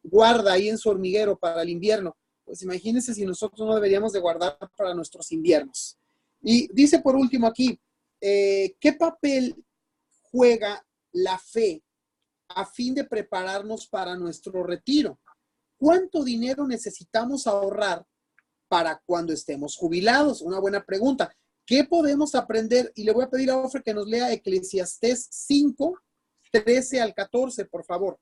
guarda ahí en su hormiguero para el invierno, pues imagínense si nosotros no deberíamos de guardar para nuestros inviernos. Y dice por último aquí, ¿qué papel juega la fe a fin de prepararnos para nuestro retiro? ¿cuánto dinero necesitamos ahorrar para cuando estemos jubilados? Una buena pregunta. ¿Qué podemos aprender? Y le voy a pedir a Ofre que nos lea Eclesiastés 5, 13 al 14, por favor.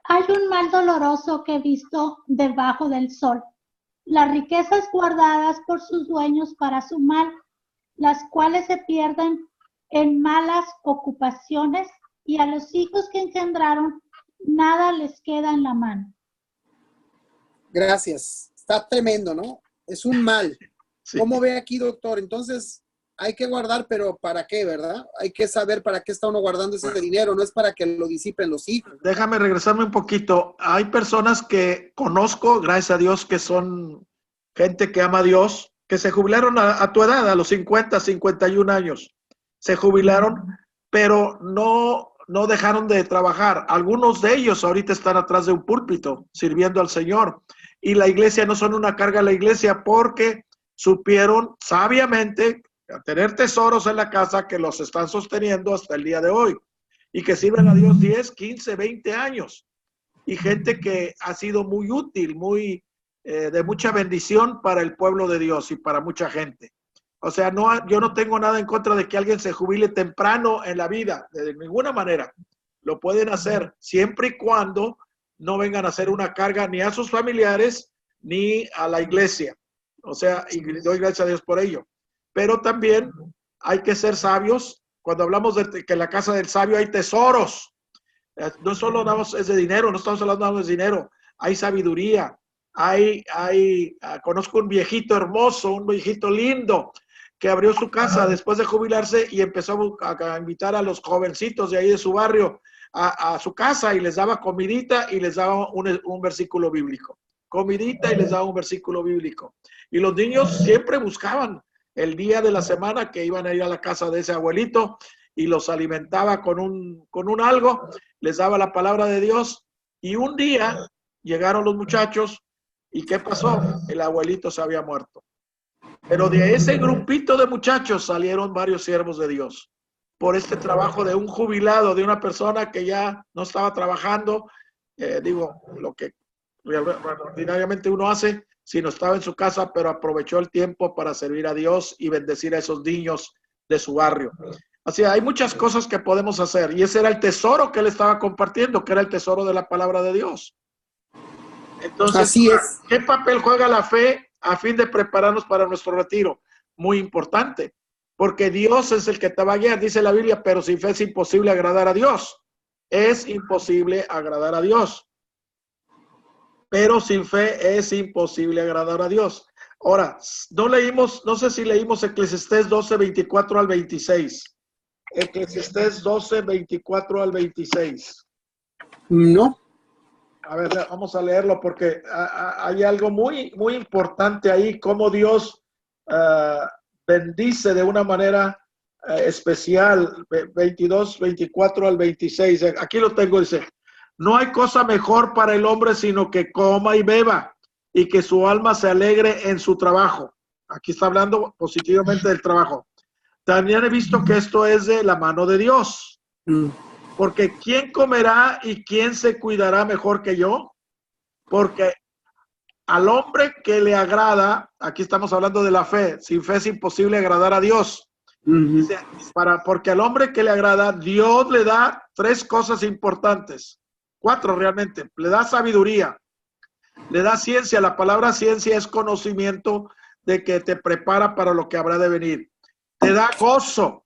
Hay un mal doloroso que he visto debajo del sol. Las riquezas guardadas por sus dueños para su mal, las cuales se pierden en malas ocupaciones, y a los hijos que engendraron nada les queda en la mano. Gracias. Está tremendo, ¿no? Es un mal. Sí. ¿Cómo ve aquí, doctor? Entonces, hay que guardar, pero ¿para qué, verdad? Hay que saber para qué está uno guardando ese dinero. No es para que lo disipen los hijos. Déjame regresarme un poquito. Hay personas que conozco, gracias a Dios, que son gente que ama a Dios, que se jubilaron a tu edad, a los 50, 51 años. Se jubilaron, pero no dejaron de trabajar. Algunos de ellos ahorita están atrás de un púlpito sirviendo al Señor. Y la iglesia no son una carga a la iglesia porque supieron sabiamente tener tesoros en la casa que los están sosteniendo hasta el día de hoy y que sirven a Dios 10, 15, 20 años. Y gente que ha sido muy útil, muy de mucha bendición para el pueblo de Dios y para mucha gente. O sea, yo no tengo nada en contra de que alguien se jubile temprano en la vida, de ninguna manera. Lo pueden hacer siempre y cuando no vengan a hacer una carga ni a sus familiares ni a la iglesia. O sea, y doy gracias a Dios por ello. Pero también hay que ser sabios. Cuando hablamos de que en la casa del sabio hay tesoros, no solo es de dinero, no estamos hablando de dinero, hay sabiduría. Conozco un viejito hermoso, un viejito lindo, que abrió su casa después de jubilarse y empezó a invitar a los jovencitos de ahí de su barrio a su casa y les daba comidita y les daba un versículo bíblico. Comidita y les daba un versículo bíblico. Y los niños siempre buscaban el día de la semana que iban a ir a la casa de ese abuelito y los alimentaba con un algo, les daba la palabra de Dios. Y un día llegaron los muchachos y ¿qué pasó? El abuelito se había muerto. Pero de ese grupito de muchachos salieron varios siervos de Dios por este trabajo de un jubilado, de una persona que ya no estaba trabajando, lo que ordinariamente uno hace, sino estaba en su casa, pero aprovechó el tiempo para servir a Dios y bendecir a esos niños de su barrio. Así, hay muchas cosas que podemos hacer y ese era el tesoro que él estaba compartiendo, que era el tesoro de la palabra de Dios. Entonces, así es. ¿Qué papel juega la fe a fin de prepararnos para nuestro retiro? Muy importante, porque Dios es el que te va a guiar, dice la Biblia, pero sin fe es imposible agradar a Dios. Es imposible agradar a Dios. Pero sin fe es imposible agradar a Dios. Ahora, no sé si leímos Eclesiastés 12, 24 al 26. Eclesiastés 12, 24 al 26. No. A ver, vamos a leerlo porque hay algo muy, muy importante ahí, cómo Dios bendice de una manera especial. 22, 24 al 26. Aquí lo tengo, dice: no hay cosa mejor para el hombre sino que coma y beba y que su alma se alegre en su trabajo. Aquí está hablando positivamente del trabajo. También he visto que esto es de la mano de Dios. Porque ¿quién comerá y quién se cuidará mejor que yo? Porque al hombre que le agrada, aquí estamos hablando de la fe, sin fe es imposible agradar a Dios. Dice, porque al hombre que le agrada, Dios le da 3 cosas importantes, 4 realmente. Le da sabiduría, le da ciencia. La palabra ciencia es conocimiento de que te prepara para lo que habrá de venir. Te da gozo,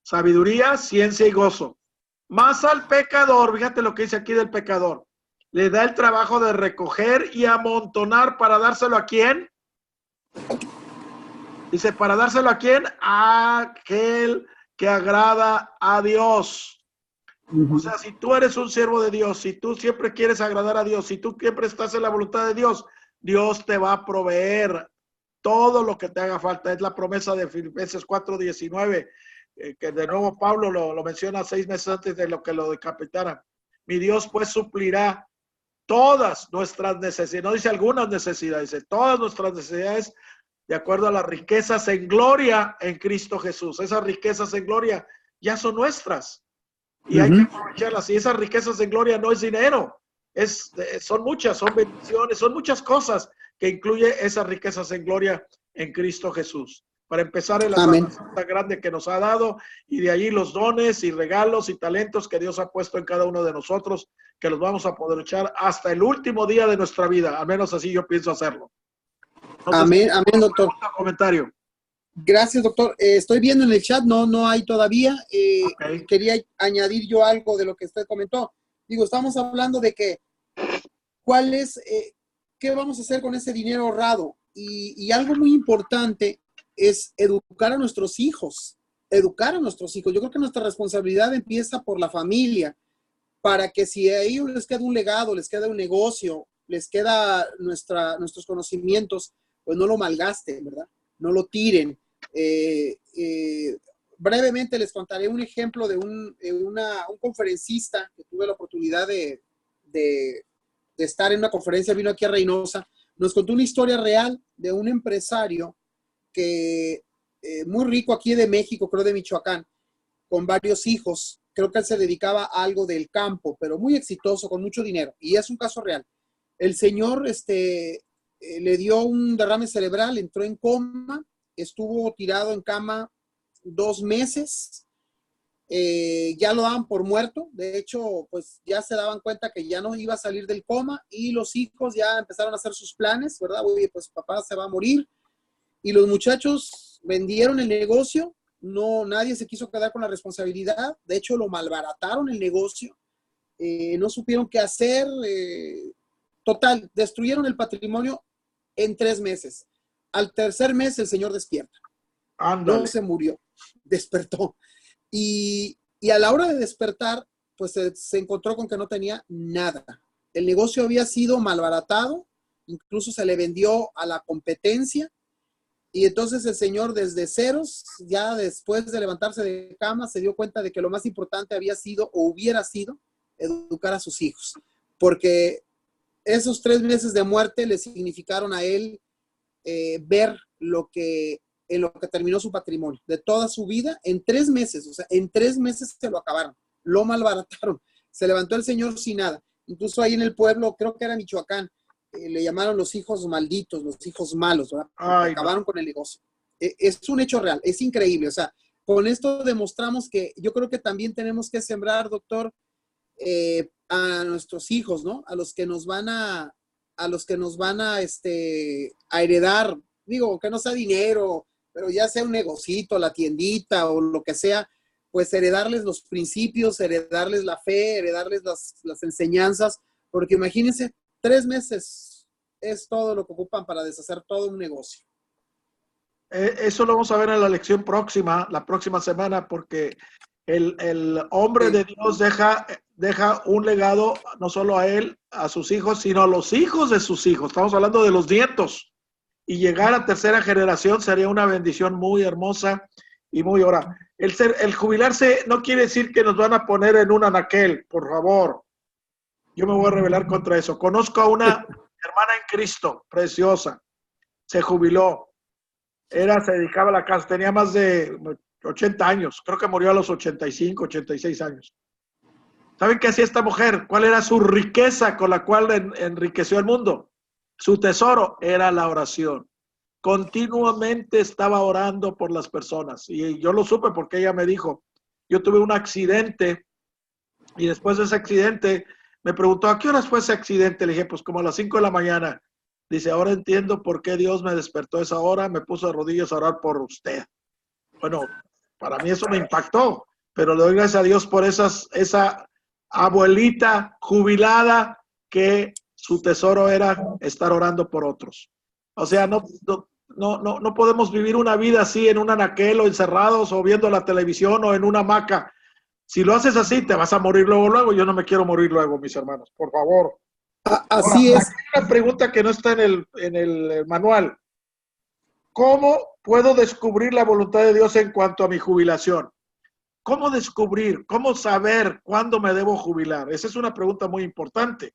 sabiduría, ciencia y gozo. Más al pecador, fíjate lo que dice aquí del pecador, le da el trabajo de recoger y amontonar para dárselo a quién. Dice, ¿para dárselo a quién? A aquel que agrada a Dios. O sea, si tú eres un siervo de Dios, si tú siempre quieres agradar a Dios, si tú siempre estás en la voluntad de Dios, Dios te va a proveer todo lo que te haga falta. Es la promesa de Filipenses 4:19. Que de nuevo Pablo lo menciona 6 meses antes de lo que lo decapitaran. Mi Dios pues suplirá todas nuestras necesidades, no dice algunas necesidades, dice todas nuestras necesidades de acuerdo a las riquezas en gloria en Cristo Jesús. Esas riquezas en gloria ya son nuestras y hay que aprovecharlas. Y esas riquezas en gloria no es dinero, son muchas, son bendiciones, son muchas cosas que incluye esas riquezas en gloria en Cristo Jesús. Para empezar, en la salvación tan grande que nos ha dado, y de allí los dones y regalos y talentos que Dios ha puesto en cada uno de nosotros, que los vamos a aprovechar hasta el último día de nuestra vida. Al menos así yo pienso hacerlo. No amén, amén, doctor. Comentario. Gracias, doctor. Estoy viendo en el chat, no hay todavía. Okay. Quería añadir yo algo de lo que usted comentó. Digo, estamos hablando de que, ¿qué vamos a hacer con ese dinero ahorrado? Y algo muy importante es educar a nuestros hijos. Educar a nuestros hijos. Yo creo que nuestra responsabilidad empieza por la familia, para que si a ellos les queda un legado, les queda un negocio, les queda nuestros conocimientos, pues no lo malgasten, ¿verdad? No lo tiren. Brevemente les contaré un ejemplo de un conferencista que tuve la oportunidad de estar en una conferencia, vino aquí a Reynosa, nos contó una historia real de un empresario que muy rico aquí de México, creo de Michoacán, con varios hijos. Creo que él se dedicaba a algo del campo, pero muy exitoso, con mucho dinero. Y es un caso real. El señor le dio un derrame cerebral, entró en coma, estuvo tirado en cama 2 meses. Ya lo daban por muerto. De hecho, pues ya se daban cuenta que ya no iba a salir del coma y los hijos ya empezaron a hacer sus planes, ¿verdad? Oye, pues papá se va a morir. Y los muchachos vendieron el negocio. No, nadie se quiso quedar con la responsabilidad. De hecho, lo malbarataron el negocio. No supieron qué hacer. Total, destruyeron el patrimonio en 3 meses. Al tercer mes, el señor despierta. Ándale. No se murió, despertó. Y a la hora de despertar, pues se encontró con que no tenía nada. El negocio había sido malbaratado, incluso se le vendió a la competencia. Y entonces el señor desde ceros, ya después de levantarse de cama, se dio cuenta de que lo más importante había sido o hubiera sido educar a sus hijos. Porque esos 3 meses de muerte le significaron a él ver en lo que terminó su patrimonio. De toda su vida, en 3 meses, o sea, en 3 meses se lo acabaron. Lo malbarataron. Se levantó el señor sin nada. Incluso ahí en el pueblo, creo que era Michoacán, le llamaron los hijos malditos, los hijos malos, ¿verdad? Acabaron con el negocio. Es un hecho real, es increíble. O sea, con esto demostramos que yo creo que también tenemos que sembrar, doctor, a nuestros hijos, ¿no? A los que nos van a heredar, digo, que no sea dinero, pero ya sea un negocito, la tiendita o lo que sea, pues heredarles los principios, heredarles la fe, heredarles las enseñanzas, porque imagínense, 3 meses es todo lo que ocupan para deshacer todo un negocio. Eso lo vamos a ver en la lección próxima, la próxima semana, porque el hombre de Dios deja un legado no solo a él, a sus hijos, sino a los hijos de sus hijos. Estamos hablando de los nietos. Y llegar a tercera generación sería una bendición muy hermosa y muy ahora. El jubilarse no quiere decir que nos van a poner en un anaquel, por favor. Yo me voy a rebelar contra eso. Conozco a una hermana en Cristo, preciosa. Se jubiló. Se dedicaba a la casa. Tenía más de 80 años. Creo que murió a los 85, 86 años. ¿Saben qué hacía esta mujer? ¿Cuál era su riqueza con la cual enriqueció el mundo? Su tesoro era la oración. Continuamente estaba orando por las personas. Y yo lo supe porque ella me dijo, yo tuve un accidente y después de ese accidente me preguntó, ¿a qué horas fue ese accidente? Le dije, pues como a las 5 de la mañana. Dice, ahora entiendo por qué Dios me despertó a esa hora, me puso de rodillas a orar por usted. Bueno, para mí eso me impactó, pero le doy gracias a Dios por esa abuelita jubilada que su tesoro era estar orando por otros. O sea, no podemos vivir una vida así en un anaquel o encerrados o viendo la televisión o en una hamaca. Si lo haces así, te vas a morir luego. Yo no me quiero morir luego, mis hermanos, por favor. Así es. Hay una pregunta que no está en el manual. ¿Cómo puedo descubrir la voluntad de Dios en cuanto a mi jubilación? ¿Cómo descubrir, cómo saber cuándo me debo jubilar? Esa es una pregunta muy importante.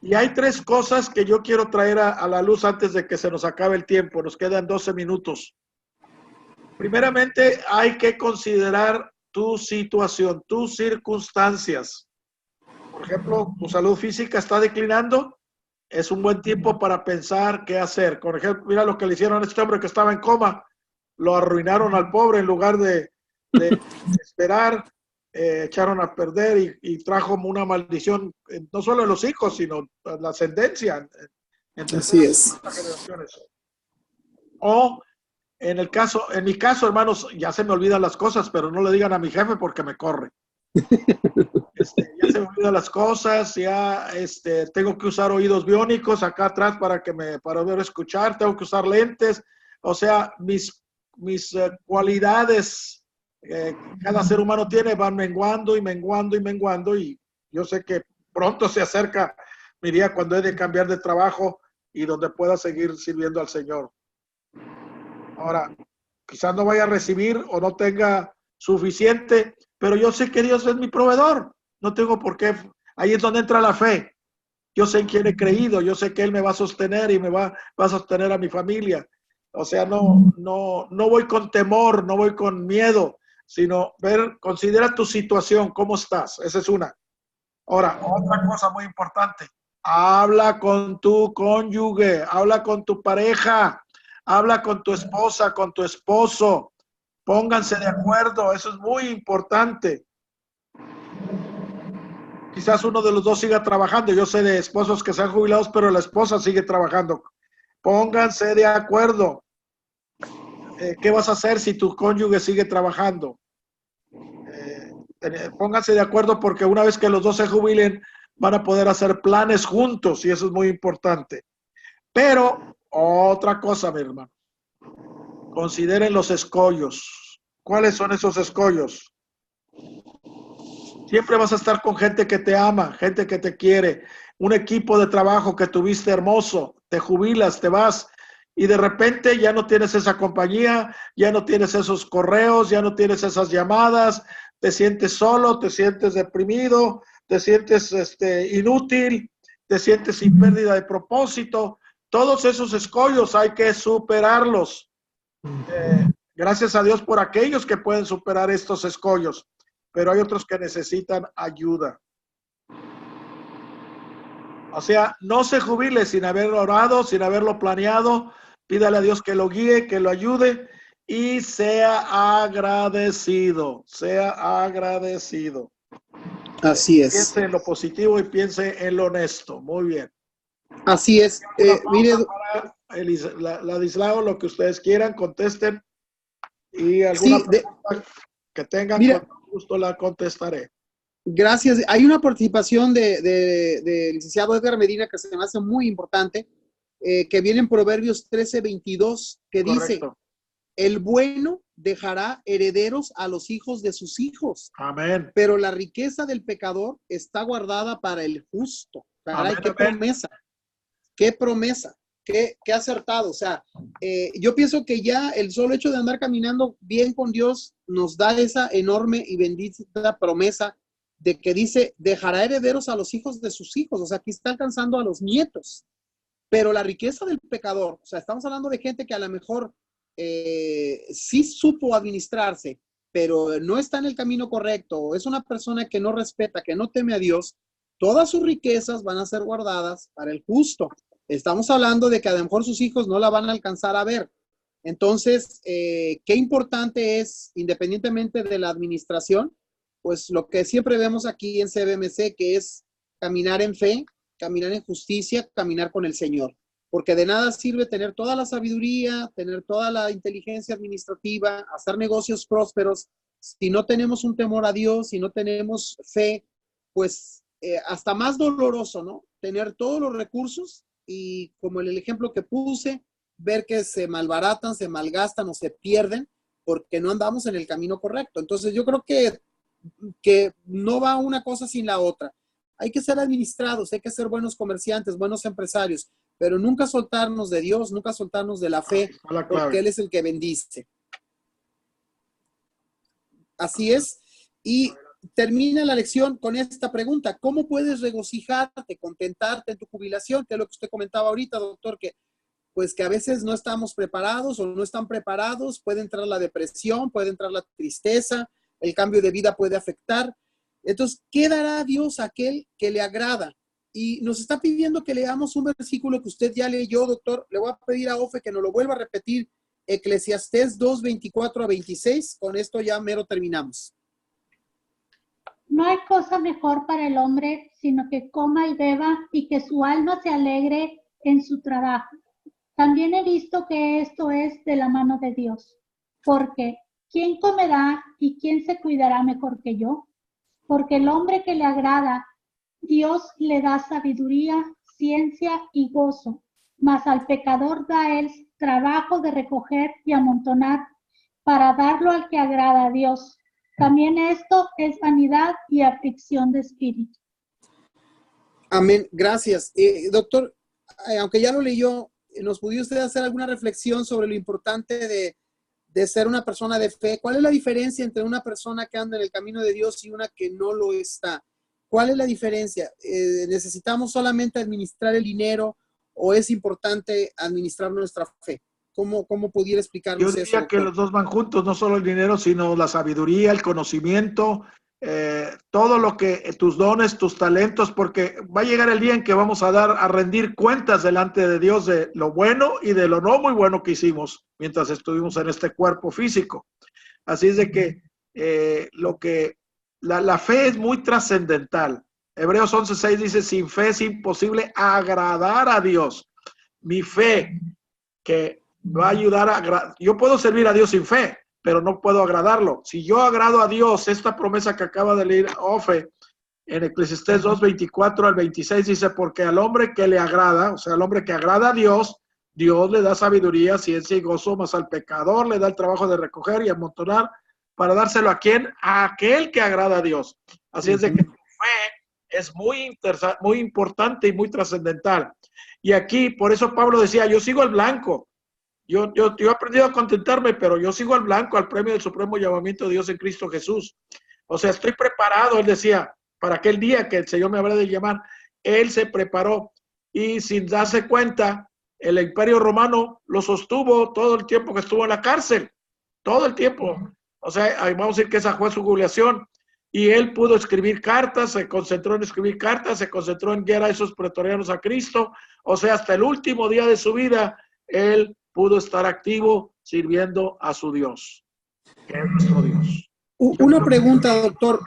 Y hay 3 cosas que yo quiero traer a la luz antes de que se nos acabe el tiempo. Nos quedan 12 minutos. Primeramente, hay que considerar tu situación, tus circunstancias. por ejemplo, tu salud física está declinando, es un buen tiempo para pensar qué hacer. Por ejemplo, mira lo que le hicieron a este hombre que estaba en coma. Lo arruinaron al pobre en lugar de esperar, echaron a perder y trajo una maldición, no solo en los hijos, sino en la ascendencia, en Así terceras y es. cuartas generaciones. O en mi caso, hermanos, ya se me olvidan las cosas, pero no le digan a mi jefe porque me corre. Ya se me olvidan las cosas, ya tengo que usar oídos biónicos acá atrás para poder escuchar, tengo que usar lentes, o sea, mis cualidades que cada ser humano tiene van menguando y menguando y menguando, y yo sé que pronto se acerca mi día cuando he de cambiar de trabajo y donde pueda seguir sirviendo al Señor. Ahora, quizás no vaya a recibir o no tenga suficiente, pero yo sé que Dios es mi proveedor. No tengo por qué. Ahí es donde entra la fe. Yo sé en quién he creído, yo sé que Él me va a sostener y me va a sostener a mi familia. O sea, no voy con temor, no voy con miedo, sino considera tu situación, cómo estás. Esa es una. Ahora, otra cosa muy importante. Habla con tu cónyuge, habla con tu pareja, habla con tu esposa, con tu esposo. Pónganse de acuerdo, eso es muy importante. Quizás uno de los dos siga trabajando. Yo sé de esposos que se han jubilado, pero la esposa sigue trabajando. Pónganse de acuerdo. ¿Qué vas a hacer si tu cónyuge sigue trabajando? Pónganse de acuerdo porque una vez que los dos se jubilen, van a poder hacer planes juntos y eso es muy importante. Pero otra cosa, mi hermano, consideren los escollos. ¿Cuáles son esos escollos? Siempre vas a estar con gente que te ama, gente que te quiere, un equipo de trabajo que tuviste hermoso, te jubilas, te vas y de repente ya no tienes esa compañía, ya no tienes esos correos, ya no tienes esas llamadas, te sientes solo, te sientes deprimido, te sientes inútil, te sientes sin pérdida de propósito. Todos esos escollos hay que superarlos. Gracias a Dios por aquellos que pueden superar estos escollos, pero hay otros que necesitan ayuda. O sea, no se jubile sin haber orado, sin haberlo planeado. Pídale a Dios que lo guíe, que lo ayude y sea agradecido, sea agradecido. Así es. Piense en lo positivo y piense en lo honesto. Muy bien. Así es. Mire, Ladislao, lo que ustedes quieran, contesten y alguna pregunta que tengan, mira, con gusto la contestaré. Gracias. Hay una participación de licenciado Edgar Medina que se me hace muy importante, que viene en Proverbios 13:22, que dice, el bueno dejará herederos a los hijos de sus hijos. Amén. Pero la riqueza del pecador está guardada para el justo. Caray, amén, qué amén. promesa. Qué promesa. Qué acertado. O sea, yo pienso que ya el solo hecho de andar caminando bien con Dios nos da esa enorme y bendita promesa de que dice, dejará herederos a los hijos de sus hijos. O sea, aquí está alcanzando a los nietos. Pero la riqueza del pecador, o sea, estamos hablando de gente que a lo mejor sí supo administrarse, pero no está en el camino correcto, es una persona que no respeta, que no teme a Dios, todas sus riquezas van a ser guardadas para el justo. Estamos hablando de que a lo mejor sus hijos no la van a alcanzar a ver. Entonces, qué importante es, independientemente de la administración, pues lo que siempre vemos aquí en CBMC, que es caminar en fe, caminar en justicia, caminar con el Señor. Porque de nada sirve tener toda la sabiduría, tener toda la inteligencia administrativa, hacer negocios prósperos, si no tenemos un temor a Dios, si no tenemos fe, pues hasta más doloroso, ¿no? Tener todos los recursos y como el ejemplo que puse, ver que se malbaratan, se malgastan o se pierden porque no andamos en el camino correcto. Entonces yo creo que no va una cosa sin la otra. Hay que ser administrados, hay que ser buenos comerciantes, buenos empresarios, pero nunca soltarnos de Dios, nunca soltarnos de la fe, porque Él es el que bendice. Así es. Y termina la lección con esta pregunta: ¿cómo puedes regocijarte, contentarte en tu jubilación? Que es lo que usted comentaba ahorita, doctor, que pues que a veces no estamos preparados o no están preparados, puede entrar la depresión, puede entrar la tristeza, el cambio de vida puede afectar. Entonces, ¿qué dará Dios a aquel que le agrada? Y nos está pidiendo que leamos un versículo que usted ya leyó, doctor. Le voy a pedir a Ofe que nos lo vuelva a repetir. Eclesiastés 2:24-26. Con esto ya mero terminamos. No hay cosa mejor para el hombre, sino que coma y beba y que su alma se alegre en su trabajo. También he visto que esto es de la mano de Dios, porque ¿quién comerá y quién se cuidará mejor que yo? Porque el hombre que le agrada, Dios le da sabiduría, ciencia y gozo, mas al pecador da él trabajo de recoger y amontonar para darlo al que agrada a Dios. También esto es vanidad y aflicción de espíritu. Amén. Gracias. Doctor, aunque ya lo leyó, ¿nos pudiera usted hacer alguna reflexión sobre lo importante de ser una persona de fe? ¿Cuál es la diferencia entre una persona que anda en el camino de Dios y una que no lo está? ¿Cuál es la diferencia? ¿Necesitamos solamente administrar el dinero o es importante administrar nuestra fe? ¿Cómo pudiera explicarnos eso? Yo diría que los dos van juntos, no solo el dinero, sino la sabiduría, el conocimiento, todo lo que, tus dones, tus talentos, porque va a llegar el día en que vamos a rendir cuentas delante de Dios de lo bueno y de lo no muy bueno que hicimos mientras estuvimos en este cuerpo físico. Así es de que la fe es muy trascendental. Hebreos 11:6 dice, sin fe es imposible agradar a Dios. Mi fe, que va a ayudar yo puedo servir a Dios sin fe, pero no puedo agradarlo. Si yo agrado a Dios, esta promesa que acaba de leer Ofe en Eclesiastés 2:24-26 dice, porque al hombre que le agrada, o sea, al hombre que agrada a Dios, Dios le da sabiduría, ciencia y gozo, más al pecador le da el trabajo de recoger y amontonar para dárselo ¿a quién? A aquel que agrada a Dio. Así es de que tu fe es muy importante y muy trascendental. Y aquí, por eso Pablo decía, yo sigo al blanco. Yo he aprendido a contentarme, pero yo sigo al blanco, al premio del supremo llamamiento de Dios en Cristo Jesús. O sea, estoy preparado, él decía, para aquel día que el Señor me habrá de llamar. Él se preparó y sin darse cuenta, el Imperio Romano lo sostuvo todo el tiempo que estuvo en la cárcel. Todo el tiempo. O sea, vamos a decir que esa fue su jubilación. Y él pudo escribir cartas, se concentró en escribir cartas, se concentró en guiar a esos pretorianos a Cristo. O sea, hasta el último día de su vida, él pudo estar activo sirviendo a su Dios, que es nuestro Dios. Una pregunta, doctor,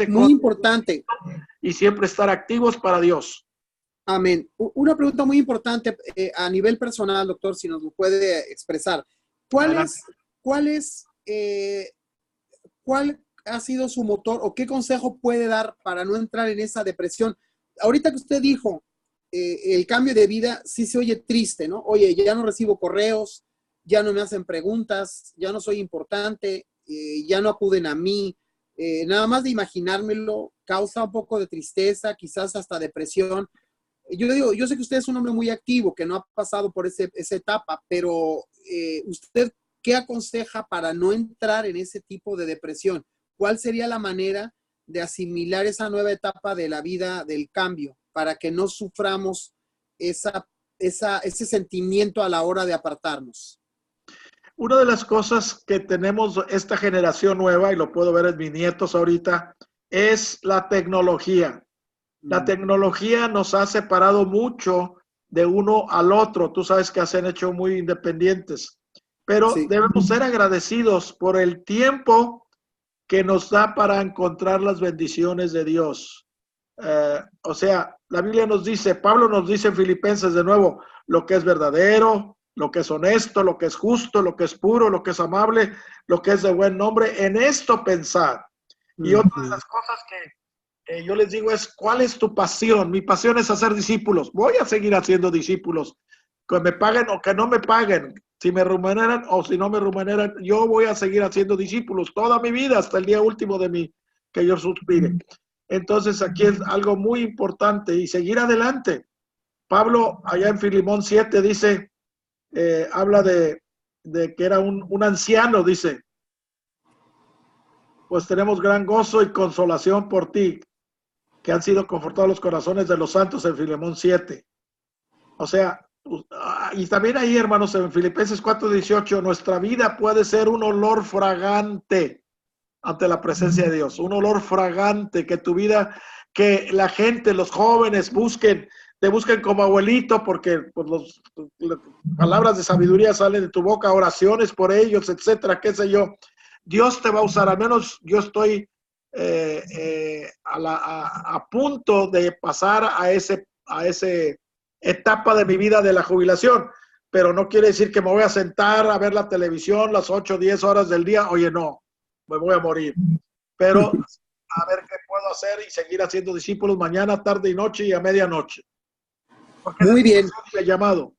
muy importante. Y siempre estar activos para Dios. Amén. Una pregunta muy importante a nivel personal, doctor, si nos lo puede expresar. ¿Cuál ha sido su motor o qué consejo puede dar para no entrar en esa depresión? Ahorita que usted dijo, el cambio de vida sí se oye triste, ¿no? Oye, ya no recibo correos, ya no me hacen preguntas, ya no soy importante, ya no acuden a mí. Nada más de imaginármelo causa un poco de tristeza, quizás hasta depresión. Yo digo, yo sé que usted es un hombre muy activo, que no ha pasado por esa etapa, pero ¿usted qué aconseja para no entrar en ese tipo de depresión? ¿Cuál sería la manera de asimilar esa nueva etapa de la vida del cambio para que no suframos ese sentimiento a la hora de apartarnos? Una de las cosas que tenemos esta generación nueva, y lo puedo ver en mis nietos ahorita, es la tecnología. La tecnología nos ha separado mucho de uno al otro. Tú sabes que se han hecho muy independientes, pero sí, debemos ser agradecidos por el tiempo que nos da para encontrar las bendiciones de Dios. O sea, la Biblia nos dice, Pablo nos dice en Filipenses de nuevo, lo que es verdadero, lo que es honesto, lo que es justo, lo que es puro, lo que es amable, lo que es de buen nombre, en esto pensar. Y otra de las cosas que yo les digo es, ¿cuál es tu pasión? Mi pasión es hacer discípulos. Voy a seguir haciendo discípulos, que me paguen o que no me paguen. Si me remuneran o si no me remuneran, yo voy a seguir haciendo discípulos toda mi vida hasta el día último de mí, que yo suspire. Entonces aquí es algo muy importante y seguir adelante. Pablo allá en Filemón 7 dice, habla de que era un anciano, dice, pues tenemos gran gozo y consolación por ti, que han sido confortados los corazones de los santos en Filemón 7. O sea, y también ahí, hermanos, en Filipenses 4:18, nuestra vida puede ser un olor fragante ante la presencia de Dios. Un olor fragante, que tu vida, que la gente, los jóvenes te busquen como abuelito, porque pues, las palabras de sabiduría salen de tu boca, oraciones por ellos, etcétera, qué sé yo. Dios te va a usar, al menos yo estoy a punto de pasar a ese etapa de mi vida de la jubilación, pero no quiere decir que me voy a sentar a ver la televisión las 8 o 10 horas del día. Oye, no, me voy a morir. Pero a ver qué puedo hacer y seguir haciendo discípulos mañana, tarde y noche y a medianoche. Porque Muy bien. Llamado.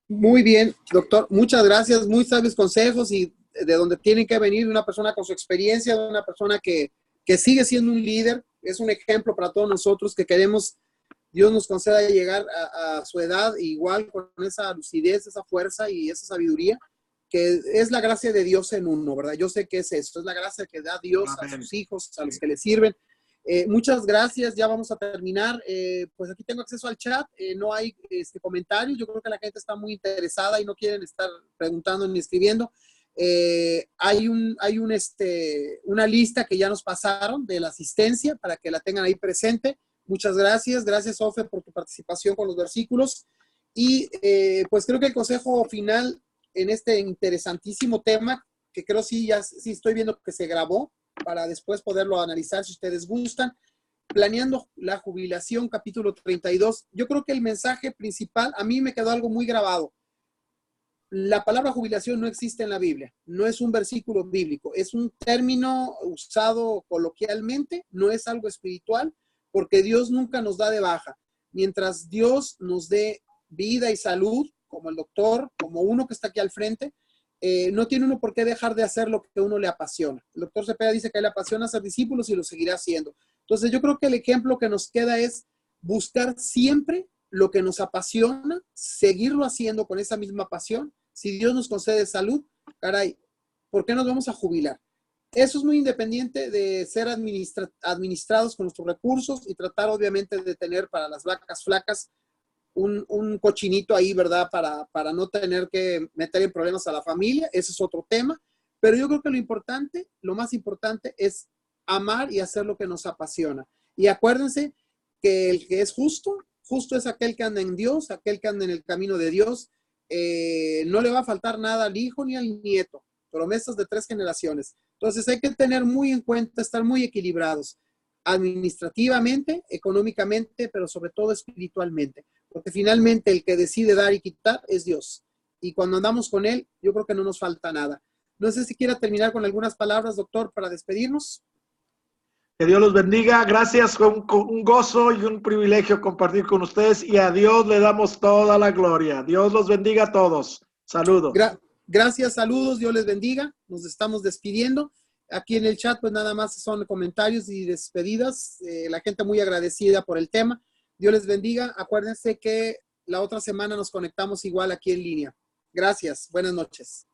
Muy bien, doctor. Muchas gracias. Muy sabios consejos y de donde tienen que venir una persona con su experiencia, de una persona que sigue siendo un líder. Es un ejemplo para todos nosotros que queremos, Dios nos conceda llegar a su edad igual con esa lucidez, esa fuerza y esa sabiduría, que es la gracia de Dios en uno, ¿verdad? Yo sé que es esto, es la gracia que da Dios a sus hijos, a los que le sirven. Muchas gracias, ya vamos a terminar. Pues aquí tengo acceso al chat, no hay comentarios, yo creo que la gente está muy interesada y no quieren estar preguntando ni escribiendo. Hay una lista que ya nos pasaron de la asistencia para que la tengan ahí presente. Muchas gracias, gracias Ofe por tu participación con los versículos y pues creo que el consejo final en este interesantísimo tema, que creo sí estoy viendo que se grabó para después poderlo analizar si ustedes gustan. Planeando la jubilación, capítulo 32. Yo creo que el mensaje principal, a mí me quedó algo muy grabado. La palabra jubilación no existe en la Biblia, no es un versículo bíblico, es un término usado coloquialmente, no es algo espiritual, porque Dios nunca nos da de baja. Mientras Dios nos dé vida y salud, como el doctor, como uno que está aquí al frente, no tiene uno por qué dejar de hacer lo que a uno le apasiona. El doctor Cepeda dice que a él le apasiona ser discípulos y lo seguirá haciendo. Entonces yo creo que el ejemplo que nos queda es buscar siempre lo que nos apasiona, seguirlo haciendo con esa misma pasión. Si Dios nos concede salud, caray, ¿por qué nos vamos a jubilar? Eso es muy independiente de ser administrados con nuestros recursos y tratar obviamente de tener para las vacas flacas un cochinito ahí, ¿verdad? Para no tener que meter en problemas a la familia. Ese es otro tema. Pero yo creo que lo más importante es amar y hacer lo que nos apasiona. Y acuérdense que el que es justo es aquel que anda en Dios, aquel que anda en el camino de Dios. No le va a faltar nada al hijo ni al nieto. Promesas de 3 generaciones. Entonces hay que tener muy en cuenta, estar muy equilibrados administrativamente, económicamente, pero sobre todo espiritualmente. Porque finalmente el que decide dar y quitar es Dios. Y cuando andamos con Él, yo creo que no nos falta nada. No sé si quiera terminar con algunas palabras, doctor, para despedirnos. Que Dios los bendiga. Gracias, fue un gozo y un privilegio compartir con ustedes y a Dios le damos toda la gloria. Dios los bendiga a todos. Saludos. Gracias, saludos, Dios les bendiga. Nos estamos despidiendo. Aquí en el chat, pues nada más son comentarios y despedidas. La gente muy agradecida por el tema. Dios les bendiga. Acuérdense que la otra semana nos conectamos igual aquí en línea. Gracias. Buenas noches.